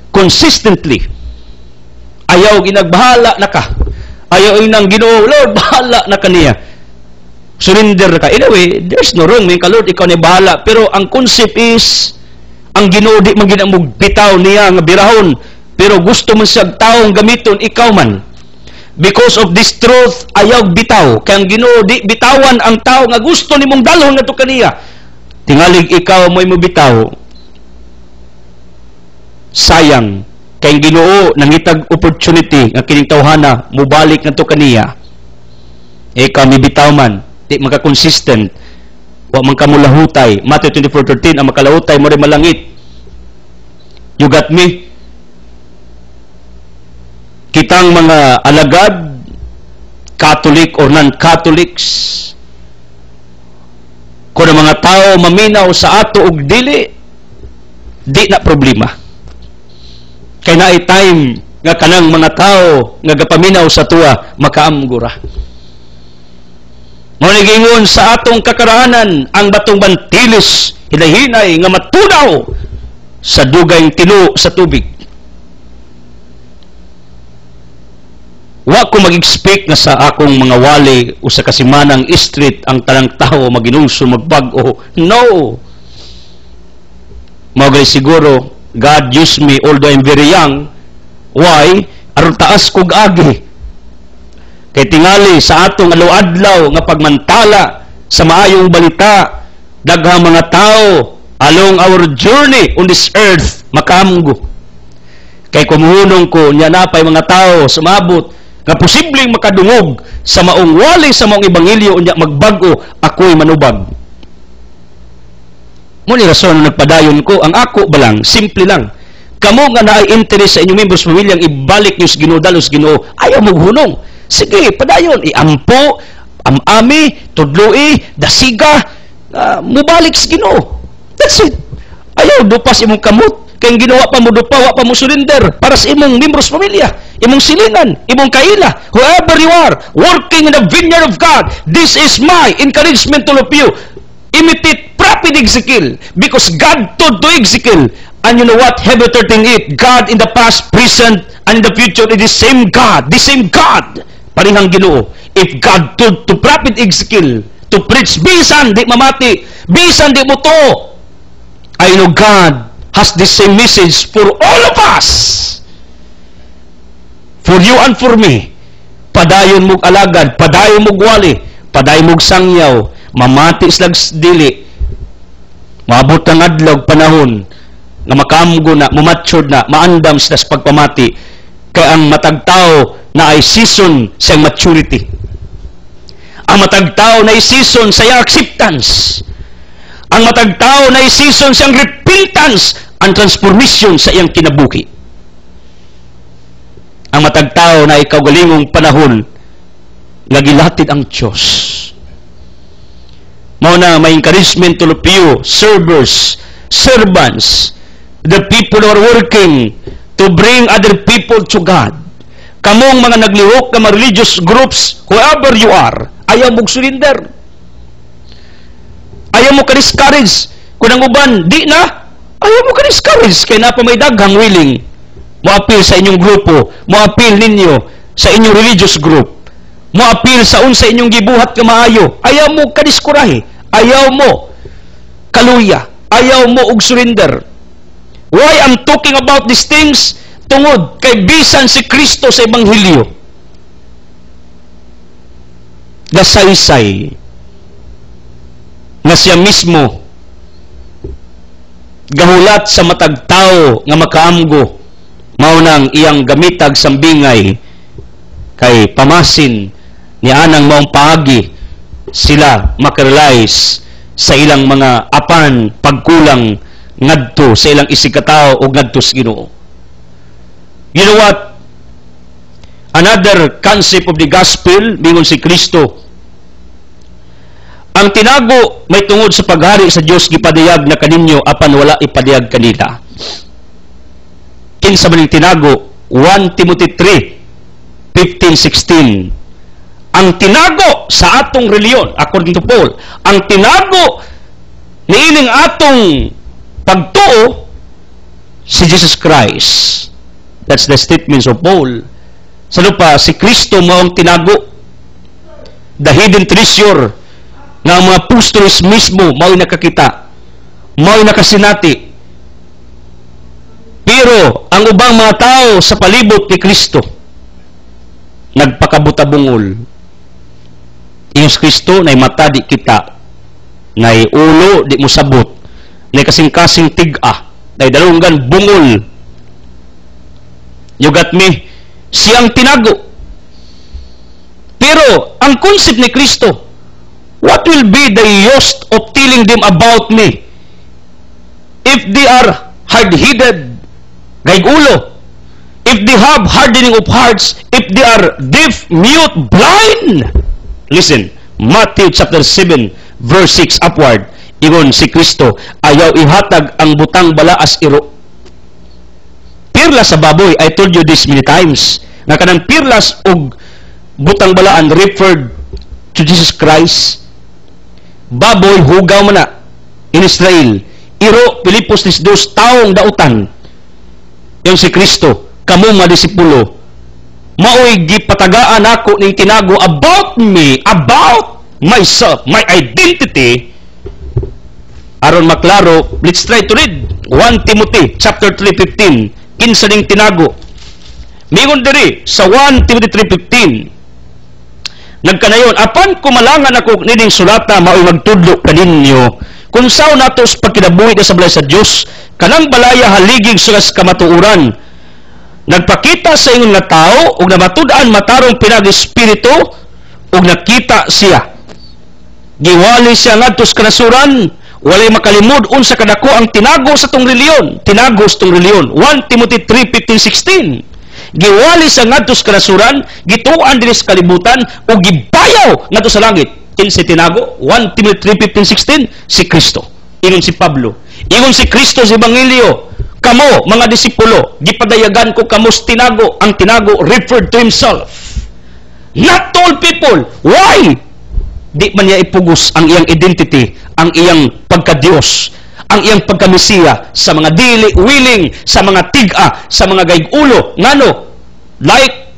Consistently. Ayaw ginagbahala na ka. Ayaw inang Ginoo, Lord, bahala na kaniya. Surrender ka. Anyway, there's no wrong. May Lord, ikaw na bahala. Pero ang concept is, ang Ginoo di man ginamog bitaw niya nga birahon. Pero gusto mo siyang taong gamiton, ikaw man. Because of this truth, ayaw bitaw. Kaya ang Ginoo di bitawan ang tao nga gusto nimong dalhon nga to kaniya. Tingalig ikaw mo'y mo bitaw. Sayang. Kaya ang Ginoo nangitag opportunity nga kining tawhana mubalik nga to kaniya. Ikaw mi bitaw man. Di magka-consistent. Wa man ka mulahutay. Matthew 24:13 ang makalahutay mo rin malangit. You got me? Kitang mga alagad, Catholic or non-Catholics, kung ang mga tao maminaw sa ato og dili, di na problema. Kaya na time nga kanang mga tao nga gapaminaw sa tuwa, makaamgura. Manigingon sa atong kakaraanan, ang batong bantilis, hinay-hinay nga matunaw sa dugay tilo sa tubig. Wa ko mag-expect na sa akong mga wali o sa kasimanang street ang tanang tao maginulso, magbag-o. No! Magay siguro, God used me although I'm very young. Why? Aron taas kog agi. Kay tingali sa atong adlaw nga pagmantala sa maayong balita, daghang mga tao along our journey on this earth makaamgo. Kay kumuhunong ko nya napay mga tao sumabot nga posibleng makadungog sa maong wali sa maong ebanghelyo unya magbag-o, ako'y manubag. Muni rason nagpadayon ko, ang ako balang simple lang. Kamo nga naay interest sa inyong members pamilyang ibalik niyo sa Ginoo dalos Ginoo, ayaw mo hunong. Sige, padayon, iampo, amami, tudloi, dasiga, mubalik sa Ginoo. That's it. Ayaw dupas imong kamot. Kaya ginawa pa mo dupa, wa pa mo surrender para sa imong membros pamilya, imong silingan, imong kaila, whoever you are, working in the vineyard of God. This is my encouragement to all of you. Imitate Prophet Ezekiel, because God told to Ezekiel, and you know what, Hebrew 13:8, God in the past, present, and in the future, it is same God, the same God. Parihang Ginoo. If God told to Prophet Ezekiel to preach, bisan di mamati, bisan di mo to, I know God has the same message for all of us. For you and for me. Padayon mong alagad, padayon mong wali, padayon mong sangyaw, mamati slag dili, maabot ang adlaw panahon, nga makamgo na, mumatured na, maandam sa pagpamati, kaya ang matagtao na ay season sa maturity. Ang matagtao na ay season sa acceptance. Ang matagtao na ay season sa repentance and transformation sa iyang kinabuhi. Ang matagtao na ay kaugalingong panahon nga gilatid ang Diyos. Mao na may encouragement to you, servers, servants, the people who are working to bring other people to God. Kamong mga naglihok na mga religious groups, whoever you are, ayaw mong surrender. Ayaw mo ka-discourage. Kung ang uban, di na, ayaw mo ka-discourage. Kaya na pa may daghang willing. Mo-appeal sa inyong grupo. Mo-appeal ninyo sa inyong religious group. Mo-appeal sa unsa inyong gibuhat ka maayo. Ayaw mo ka-diskurahe. Ayaw mo kaluya. Ayaw mo og surrender. Why I'm talking about these things? tungod kay bisan si Kristo sa Ebanghelyo gasaysay nga siya mismo gahulat sa matag tao nga makaamgo mao nang iyang gamitag sambingay kay pamasin ni anang maong paagi sila makarealize sa ilang mga apan pagkulang ngadto sa ilang isikatao o ngadto sa Ginoo. You know what? Another concept of the gospel, mingon si Kristo, ang tinago may tungod sa paghari sa Dios gipadayag na kaninyo apan wala ipadayag kanila. Kinsa man tinago? 1 Timothy 3:15-16. Ang tinago sa atong reliyon, according to Paul, ang tinago niining atong pagtuo si Jesus Christ. That's the statements of Paul. Sa lupa, si Kristo maong tinago. The hidden treasure nga ang mga apostles mismo mao'y nakakita, mao'y nakasinati. Pero ang ubang mga tao sa palibot ni Kristo nagpakabutabungol. Iyos Kristo na'y mata di kita, na'y ulo di mo sabot, na'y kasing-kasing tiga, na'y dalunggan bungol. You got me? Siyang tinago. Pero ang concept ni Kristo, what will be the use of telling them about me if they are hard-headed, gaig-ulo, if they have hardening of hearts, if they are deaf, mute, blind? Listen, Matthew chapter 7 verse 6 upward, ingon si Kristo, ayaw ihatag ang butang balaas iro. Pirlas sa baboy, I told you this many times, nga kanang pirlas og butang balaan referred to Jesus Christ. Baboy, hugaw man na in Israel. Iro, Pilipos 2, taong dautan. Yung si Kristo, kamo mga disipulo, mao'y gipatagaan ako ning tinago about me, about myself, my identity. Aron maklaro, let's try to read 1 Timothy chapter 3:15. Kinsa ning tinago? Mingon diri sa 1 Timothy 3:15. Nagkanayon, apan kumalangan ako nining sulata mao'y magtudlo kaninyo kung sao natos pagkinabuhi sa balay sa Dios, kanang balaya haligig sa kamatuoran. Nagpakita sa ingon nga tao ug namatud-an matarong pinag-espiritu ug nakita siya. Giwali siya ngadto sa kanasuran, walay makalimod unsa kadako ang tinago sa tong reliyon. Tinago sa tong reliyon. 1 Timothy 3:15-16. Giwali sa ngadto sa kanasuran, gituan dinhi sa kalibutan ug gibayaw ngadto sa langit. Kinsa tinago? 1 Timothy 3:15-16, si Kristo. Ingon si Pablo. Ingon si Kristo sa Ebanghelyo, kamo mga disipulo, gipadayagan ko kamo sa tinago. Ang tinago referred to himself. Not all people. Why? Di man niya ipugos ang iyang identity, ang iyang pagka-Diyos, ang iyang pagka-Mesiya sa mga dili willing, sa mga tiga, sa mga gaig-ulo. Ngano? Like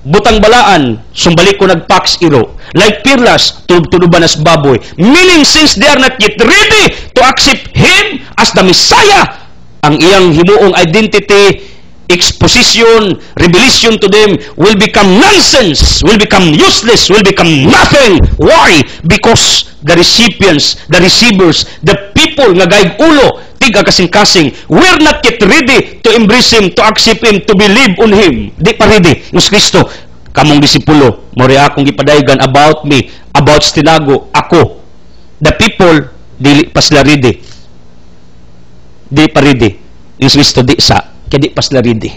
butang balaan, sumbalik ko nagpaks iro. Like pirlas, tunubanas baboy. Meaning, since they are not yet ready to accept Him as the Messiah, ang iyang himuong identity, exposition, revelation to them will become nonsense, will become useless, will become nothing. Why? Because the recipients, the receivers, the people nga gaig-ulo, tiga kasing-kasing, we're not yet ready to embrace Him, to accept Him, to believe on Him. Di pa ready. Yung Kristo, kamong disipulo, mori akong gipadayagan about me, about tinago, ako. The people, dili pa sila ready. Di pa ready. Yung Kristo, di sa, kaya di pa sila ready.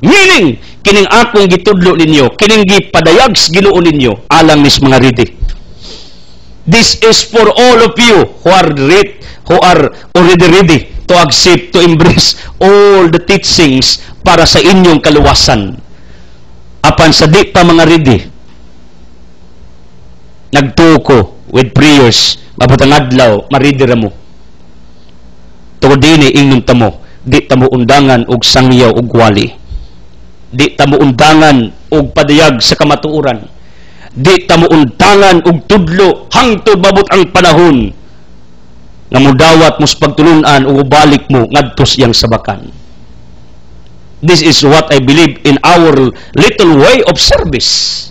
Meaning, kining akong gitudlo ninyo, kining gipadayag sa Ginoo ninyo, alang nis mga ready. This is for all of you who are already ready to accept, to embrace all the teachings para sa inyong kaluwasan. Apan sa di pa mga ready, nagtuko with prayers, mabutang adlaw, maridi ra mo. Tungod din ingnon tamo, di tamo undangan og sangyaw og wali. Di tamo undangan og padayag sa kamatuoran. Di tamo undangan og tudlo hangtod mabot ang panahon nga mudawat mo sa pagtulunan o balik mo ngadto siyang sabakan. This is what I believe in our little way of service.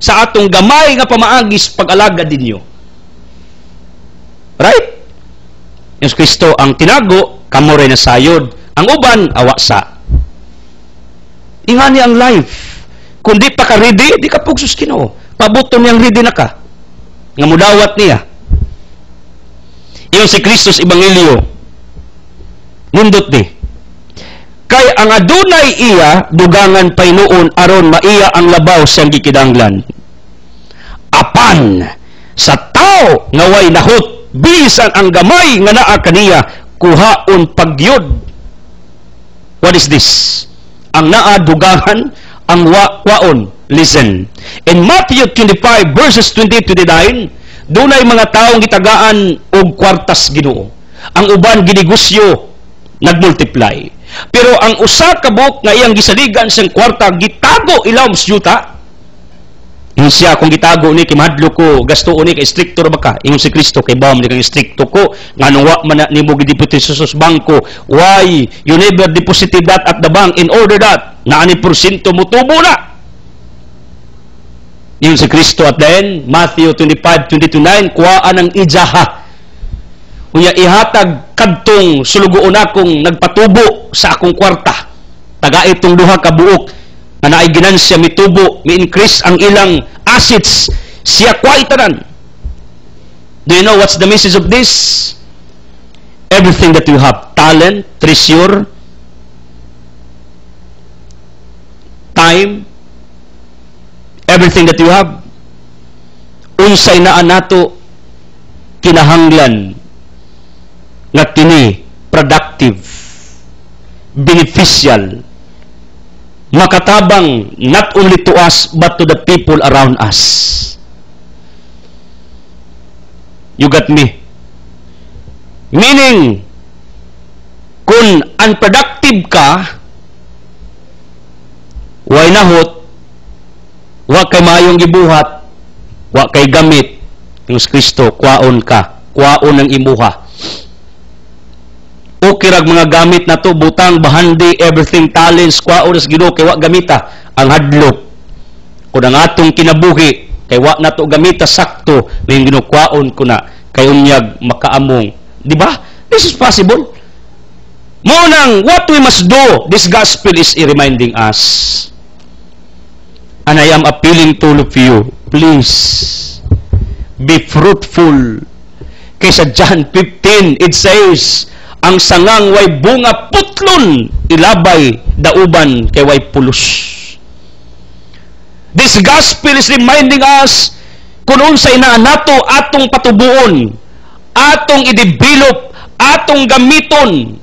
Sa atong gamay nga pamaagis pag-alaga dinyo. Right? Yesus Kristo ang tinago, kamo rin nasayod. Ang uban, awasa. Ingani ang life. Kung di pa ka ready, di ka pugsos Ginoo. Pabuto niyang ready na ka. Nga mudawat niya. Iyon si Kristus Ebanghelyo. Nindot di. Kay ang adunay iya, dugangan pay noon, aron maiya ang labaw siyang gikidanglan. Apan, sa tao nga way nahot, bisan ang gamay nga naa kaniya, kuhaon pagyod. What is this? Ang naa dugangan, ang waon. Listen. In Matthew 25 verses 28-29, dunay mga taong gitagaan og kwartas Ginoo. Ang uban ginegosyo, nagmultiply. Pero ang usa ka buok nga iyang gisaligan siyang kwarta, gitago ilaw sa yuta. Yung siya, kung gitago ni, kimadlo ko, gasto ni, kay stricto ba ka? Yung si Kristo, kay bawam ni kang stricto ko, nga nung wa man ni mo gideposito sa bangko, why you never deposited that at the bank in order that, na ani porsyento mo tubo na. Yung si Kristo at then, Matthew 25:22-9, kuhaan ang ijaha. Unya ihatag kadtong sulugoon akong nagpatubo sa akong kwarta. Taga itong duha ka buok nga naay ginansya mitubo, mi-increase ang ilang assets, siya kway tanan. Do you know what's the message of this? Everything that you have, talent, treasure, time, everything that you have, unsay naa nato kinahanglan nga kini productive, beneficial, makatabang not only to us but to the people around us. You got me? Meaning, kung unproductive ka, way nahot, wa kay mayong gibuhat, wa kay gamit, yung Kristo, kwaon ka, kwaon ang imuha. O kirag mga gamit na to, butang, bahandi, everything, talents, kwaon as Ginoo, kay wa gamita, ang hadlok. Kung ang atong kinabuhi, kay wa na to gamita, sakto, may Ginoo, kwaon ko na, kay unyag makaamong. Di ba? This is possible. Munang, what we must do, this gospel is reminding us. And I am appealing to all of you, please, be fruitful. Kaysa John 15, it says, ang sangang way bunga putlon, ilabay dauban kay way pulos. This gospel is reminding us kung unsay na nato atong patubuon, atong i-develop, atong gamiton,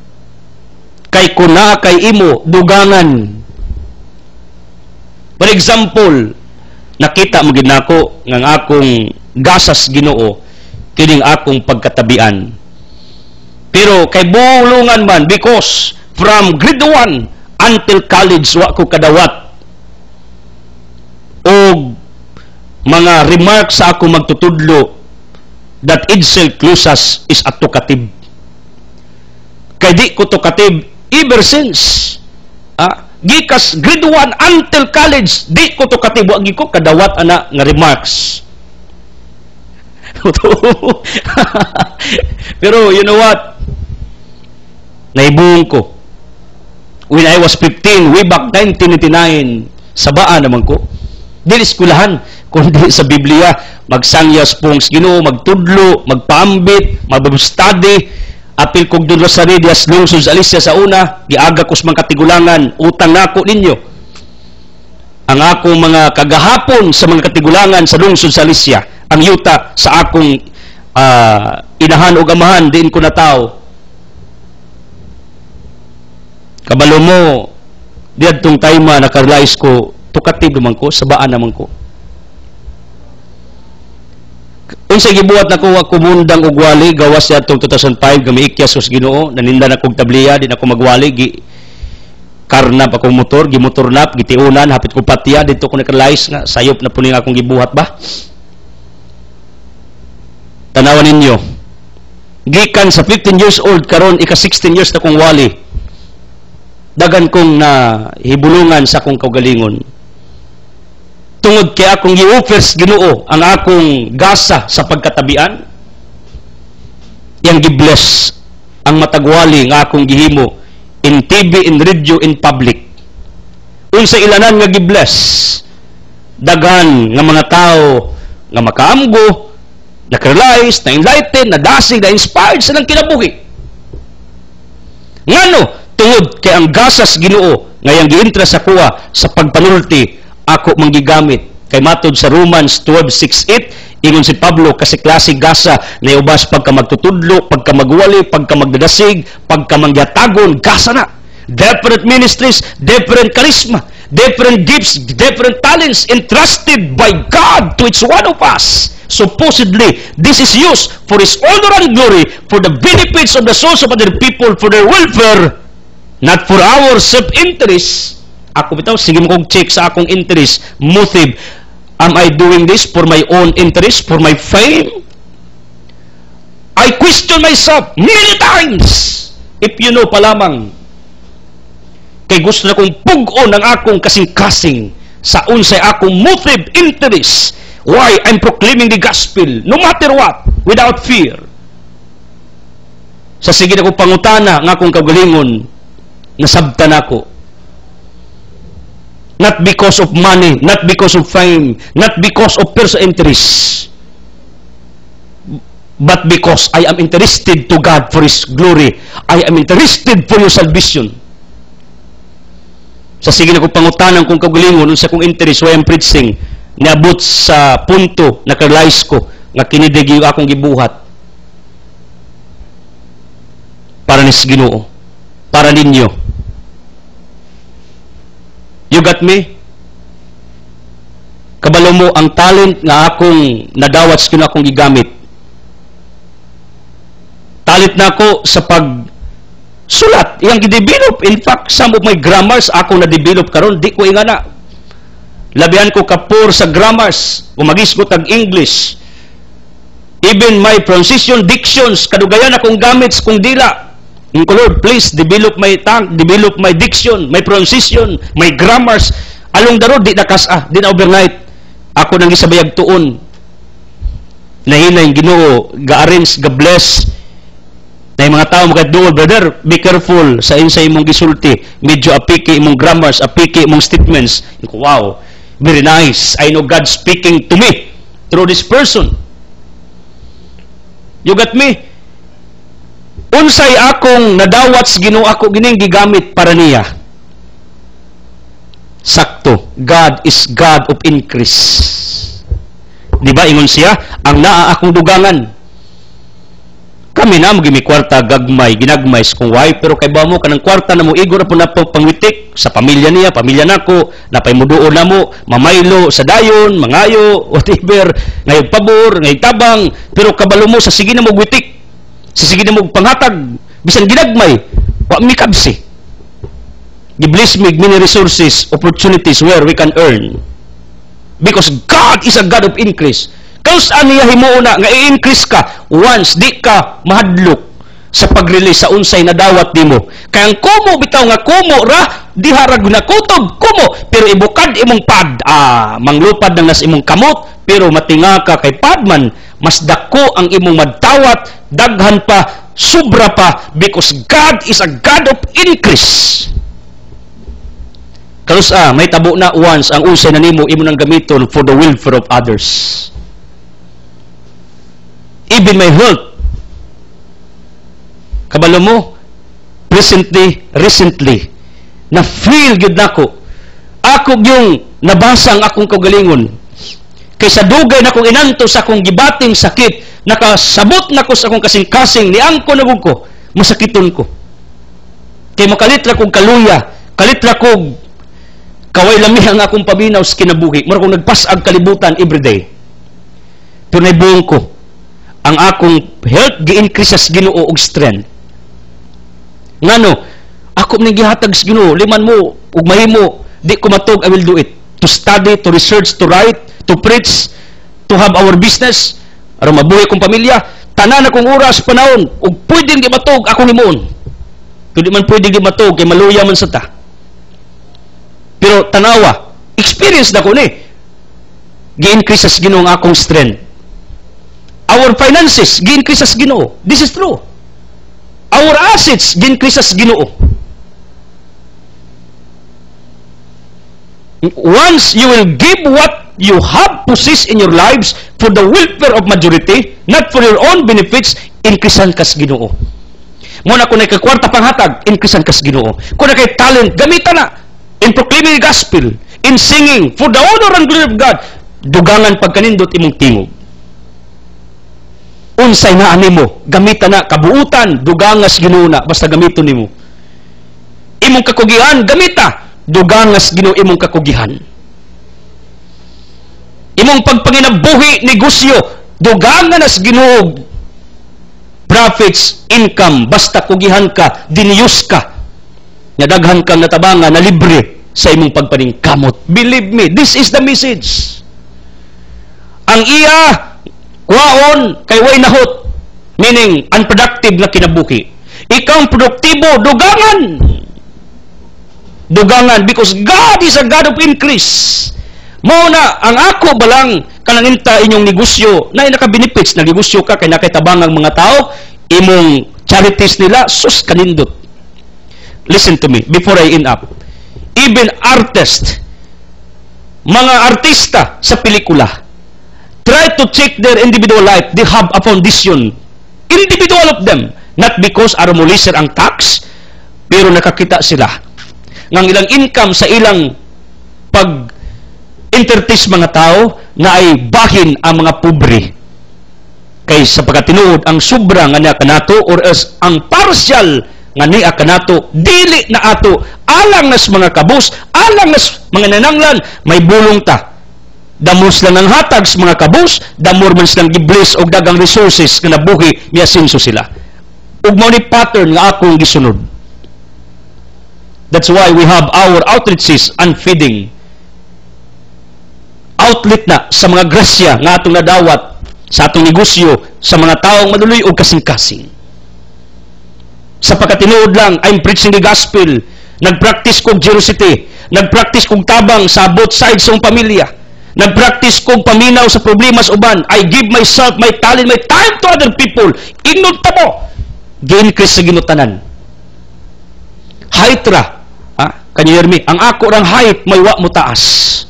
kay kuna kay imo dugangan. For example, nakita mo gid nako ng akong gasas Ginoo kining akong pagkatabian. Pero kay bulungan man, because from grade 1 until college wa ko kadawat o mga remarks sa ako magtutudlo that Edsel Clusas is a talkative. Kay di ko talkative ever since. Gikas grade 1 until college, di ko talkative, wa gi ko kadawat ana nga remarks. Pero you know what? Naibung ko. When I was 15, way back 1999, sabaan naman ko. Dili eskulahan, kundi sa Biblia, magsangyas pong Ginoo, magtudlo, magpaambit, mag-study, apil kog dun sa Redias, lungsod sa Alicia sa una, giaga ko sa mga katigulangan, utang nako ninyo. Ang akong mga kagahapon sa mga katigulangan sa lungsod sa Alicia, ang yuta sa akong inahan o gamahan, diin ko na tao. Kabalo mo, diadtong time nakaralize ko, tukatib naman ko, sabaan naman ko. Unsay gibuhat nako ako mundang og wali gawas diadtong 2005 gamiikyas sa Ginoo, naninda na kog tabliya, di na ko magwali, karnap akong motor, gimotornap, gitiunan, hapit ko patiya, dito ko nakaralize nga, sayop na po ning akong gibuhat ba? Tanawan ninyo, gikan sa 15 years old karon ika 16 years na kong wali. dagan kong na hibulungan sa akong kaugalingon. Tungod kay akong gi-offers Ginoo ang akong gasa sa pagkatabian, yang gi-bless ang matagwali nga akong gihimo in TV, in radio, in public. Unsa ilanan nga gi-bless, daghan nga mga tao nga makaamgo, na-realize, na-enlighten, na-dasig, na-inspired sa nang kinabuhi. Ngano, tungod kay ang gasas Ginoo nga yang giintra sa kuha sa pagpanulti, ako manggigamit. Kay matod sa Romans 12:6-8, ingon si Pablo, kasi klase gasa na ubas pagka magtutudlo, pagka magwali, pagka magdadasig, pagka mangyatagon, gasa na. Different ministries, different charisma, different gifts, different talents entrusted by God to each one of us. Supposedly, this is used for His honor and glory, for the benefits of the souls of other people, for their welfare, not for our self-interest. Ako bitaw, sige mo kong check sa akong interest, motive. Am I doing this for my own interest, for my fame? I question myself many times. If you know pa lamang, kay gusto na kong pug-on ang akong kasing-kasing sa unsay akong motive, interest, why I'm proclaiming the gospel, no matter what, without fear. Sa sige na kong pangutana ng akong kagalingon, nasabtan ako. Not because of money, not because of fame, not because of personal interest, but because I am interested to God for His glory. I am interested for your salvation. Sa sige na kong pangutanang kong kagalingon, sa kong interest, why I'm preaching, niabot sa punto na realize ko nga kinidig yung akong gibuhat para ni Ginoo, para ninyo. You got me? Kabalo mo ang talent nga akong nadawat sa akong gigamit. Talent na ako sa pagsulat, iyang gidevelop. In fact, some of my grammars akong na-develop karon, di ko ingana. Labihan ko kapur sa grammars, umagis ko tag-English. Even my pronunciation, dictions, kadugayan akong gamit kung dila. Lord, please develop my tongue, develop my diction, my pronunciation, my grammars. Along daro, di na kasa, di na overnight. Ako nang gisabayag tuon. Nahinay Ginoo, ga-arrange, ga-bless. Na yung mga tao magkaduol, brother, be careful sa imong gisulti. Medyo apiki imong grammars, apiki imong statements. Wow, very nice. I know God speaking to me through this person. You got me? Unsay akong nadawat sa Ginoo, ako gining gigamit para niya. Sakto. God is God of increase. Di ba ingon siya, ang naa akong dugangan. Kami na magimi kwarta gagmay, ginagmay kung why, pero kay ba mo kanang kwarta na mo igor po na pangwitik sa pamilya niya, pamilya nako, napay muduo na mo, mamaylo sa dayon, mangayo, whatever, ngayog pabor, ngayog tabang, pero kabalo mo sa sige na mo gwitik. Sa sige na mo panghatag, bisan ginagmay, wa mi kabsi. Gi-bless me many resources, opportunities where we can earn. Because God is a God of increase. Kung saan niya himuon na, nga i-increase ka, once di ka mahadlok sa pag-release sa unsay na dawat nimo. Kaya ang kumo, bitaw nga kumo ra, di harag na kutob, kumo, pero ibukad imong pad, manglupad na nas imong kamot, pero matinga ka kay padman, mas dako ang imong madtawat, daghan pa, sobra pa, because God is a God of increase. Kalus may tabo na once ang usay na nimo imo nang gamiton for the welfare of others. Even my health. Kabalo mo, recently, na-feel good nako. Ako yung nabasa ang akong kagalingon. Kaysa dugay na akong inanto sa akong gibating sakit, nakasabot na ko sa akong kasing-kasing, niangko na ko, masakiton ko. Kay makalitra kong kaluya, kalitra kong kaway lami ang akong paminaw sa kinabuhi. Mura kong nagpasag kalibutan everyday. Pero naibuong ko, ang akong health gi-increase sa Ginoo og strength. Ngano, ako man gihatag sa Ginoo, liman mo ug mahimo, di ko matog, I will do it. To study, to research, to write, to preach, to have our business, aron mabuhay kong pamilya, tanan akong oras panahon ug pwedeng di matog akong himuon. Kung di man pwede di matog, kay maluya man sa ta. Pero tanawa, experience na ko ni. Gi-increase as Ginoo ang akong strength. Our finances, gi-increase as Ginoo. This is true. Our assets, gi-increase as Ginoo. Once you will give what you have possessed in your lives for the welfare of majority, not for your own benefits, increasean kas Ginoo. Muna kung nakakwarta panghatag, increasean kas Ginoo. Kung nakay talent, gamitan na in proclaiming the gospel, in singing, for the honor and glory of God, dugangan pagkanindot imong tingog. Unsay na animo, gamitan na, kabuutan, dugangas Ginoo na, basta gamiton nimo. Imong kakugihan, gamita, dugangas Ginoo imong kakugihan. Imong pagpanginabuhi, negosyo, dugangan as Ginoo. Profits, income, basta kugihan ka, diniyos ka, nadaghan kang natabangan na libre sa imong pagpaningkamot. Believe me, this is the message. Ang iya, kuhaon, kay way nahot, meaning unproductive na kinabuhi. Ikaw produktibo, dugangan. Dugangan, because God is a God of increase. Mauna, ang ako balang kananinta inyong negosyo, na naka-benefits, nag-negosyo ka, kay nakitabangang mga tao, imong charities nila, sus kanindot. Listen to me, before I end up. Even artists, mga artista sa pelikula, try to check their individual life. They have a foundation. Individual of them. Not because aramuliser ang tax, pero nakakita sila ng ilang income sa ilang pag-entertain mga tao na ay bahin ang mga pobre. Kay sa pagkatinuod, ang sobra nga niya kanato or as ang partial nga niya kanato, dili na ato, alang nas mga kabus, alang nas mga nananglan, may bulong ta. Damos lang ang hatag sa mga kabus, damor man silang gibless og dagang resources nga nabuhi, miasinso sila. Ug mao ni pattern nga akong gisunod. That's why we have our outreaches and feeding. Outlet na sa mga grasya nga atong nadawat sa atong negosyo sa mga taong maluloy o kasing-kasing. Sa pagkatinuod lang, I'm preaching the gospel. Nagpractice kong generosity. Nagpractice kong tabang sa both sides ng pamilya. Nagpractice kong paminaw sa problema sa uban. I give myself, my talent, my time to other people. Ingnon ta mo. Gi-increase sa ginutanan. Height ra. Kanyermi, ang ako rang height, may wa mo taas.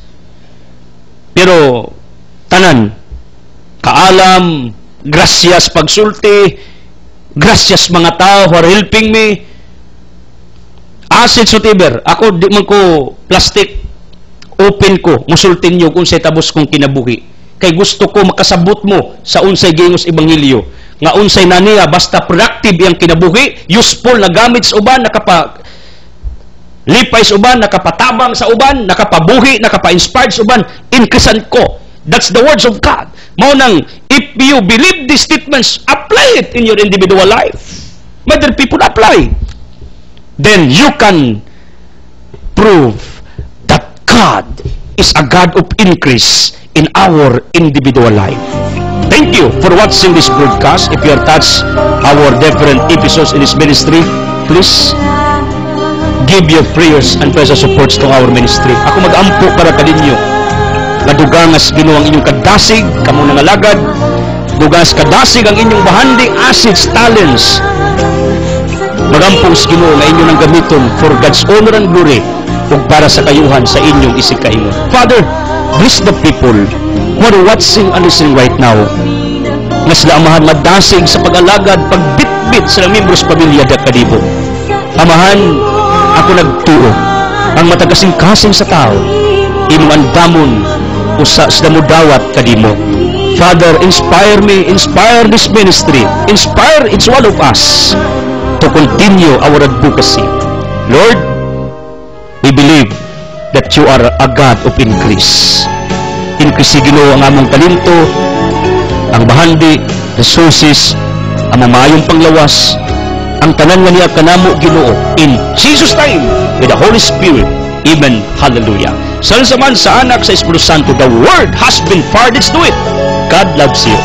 Pero, tanan, kaalam, gracias pagsulti, gracias mga tao who are helping me, assets whatever. Ako, di man ko plastic, open ko, musultin nyo kung say tabos kong kinabuhi. Kay gusto ko makasabot mo sa unsay gingos ebanghelyo. Nga unsay naniya, basta productive yung kinabuhi, useful na gamit sa uban, lipay sa uban, nakapatabang sa uban, nakapabuhi, nakapa-inspired sa uban, increasean ko. That's the words of God. Mao nang, if you believe these statements, apply it in your individual life. Other people apply. Then you can prove that God is a God of increase in our individual life. Thank you for watching this broadcast. If you are touched our different episodes in this ministry, please give your prayers and prayers supports to our ministry. Ako mag-ampo para kaninyo. Madugangas Ginoo ang inyong kadasig, kamo nang alagad. Dugangas kadasig ang inyong bahandi, assets, talents. Magampo sa Ginoo nga inyo nang gamiton for God's honor and glory ug para sa kayuhan sa inyong isig-kaingon. Father, bless the people who are watching and listening right now. Nga sila amahan madasig sa pag-alagad, pagbitbit sa membro sa pamilya da kadibog. Amahan, ako nagtuo ang matagasing-kasing sa tao, imong andamon usa sa damudawat kadimo. Father, inspire me, inspire this ministry, inspire each one of us to continue our advocacy. Lord, we believe that you are a God of increase. Increase Ginoo ang among talento, ang bahandi, resources, ang mamayong panglawas, ang tanan nga niya kanamo Ginoo, in Jesus' name, with the Holy Spirit. Amen. Hallelujah. Salamat sa Anak, sa Espiritu Santo. The Word has been forwarded to it. God loves you.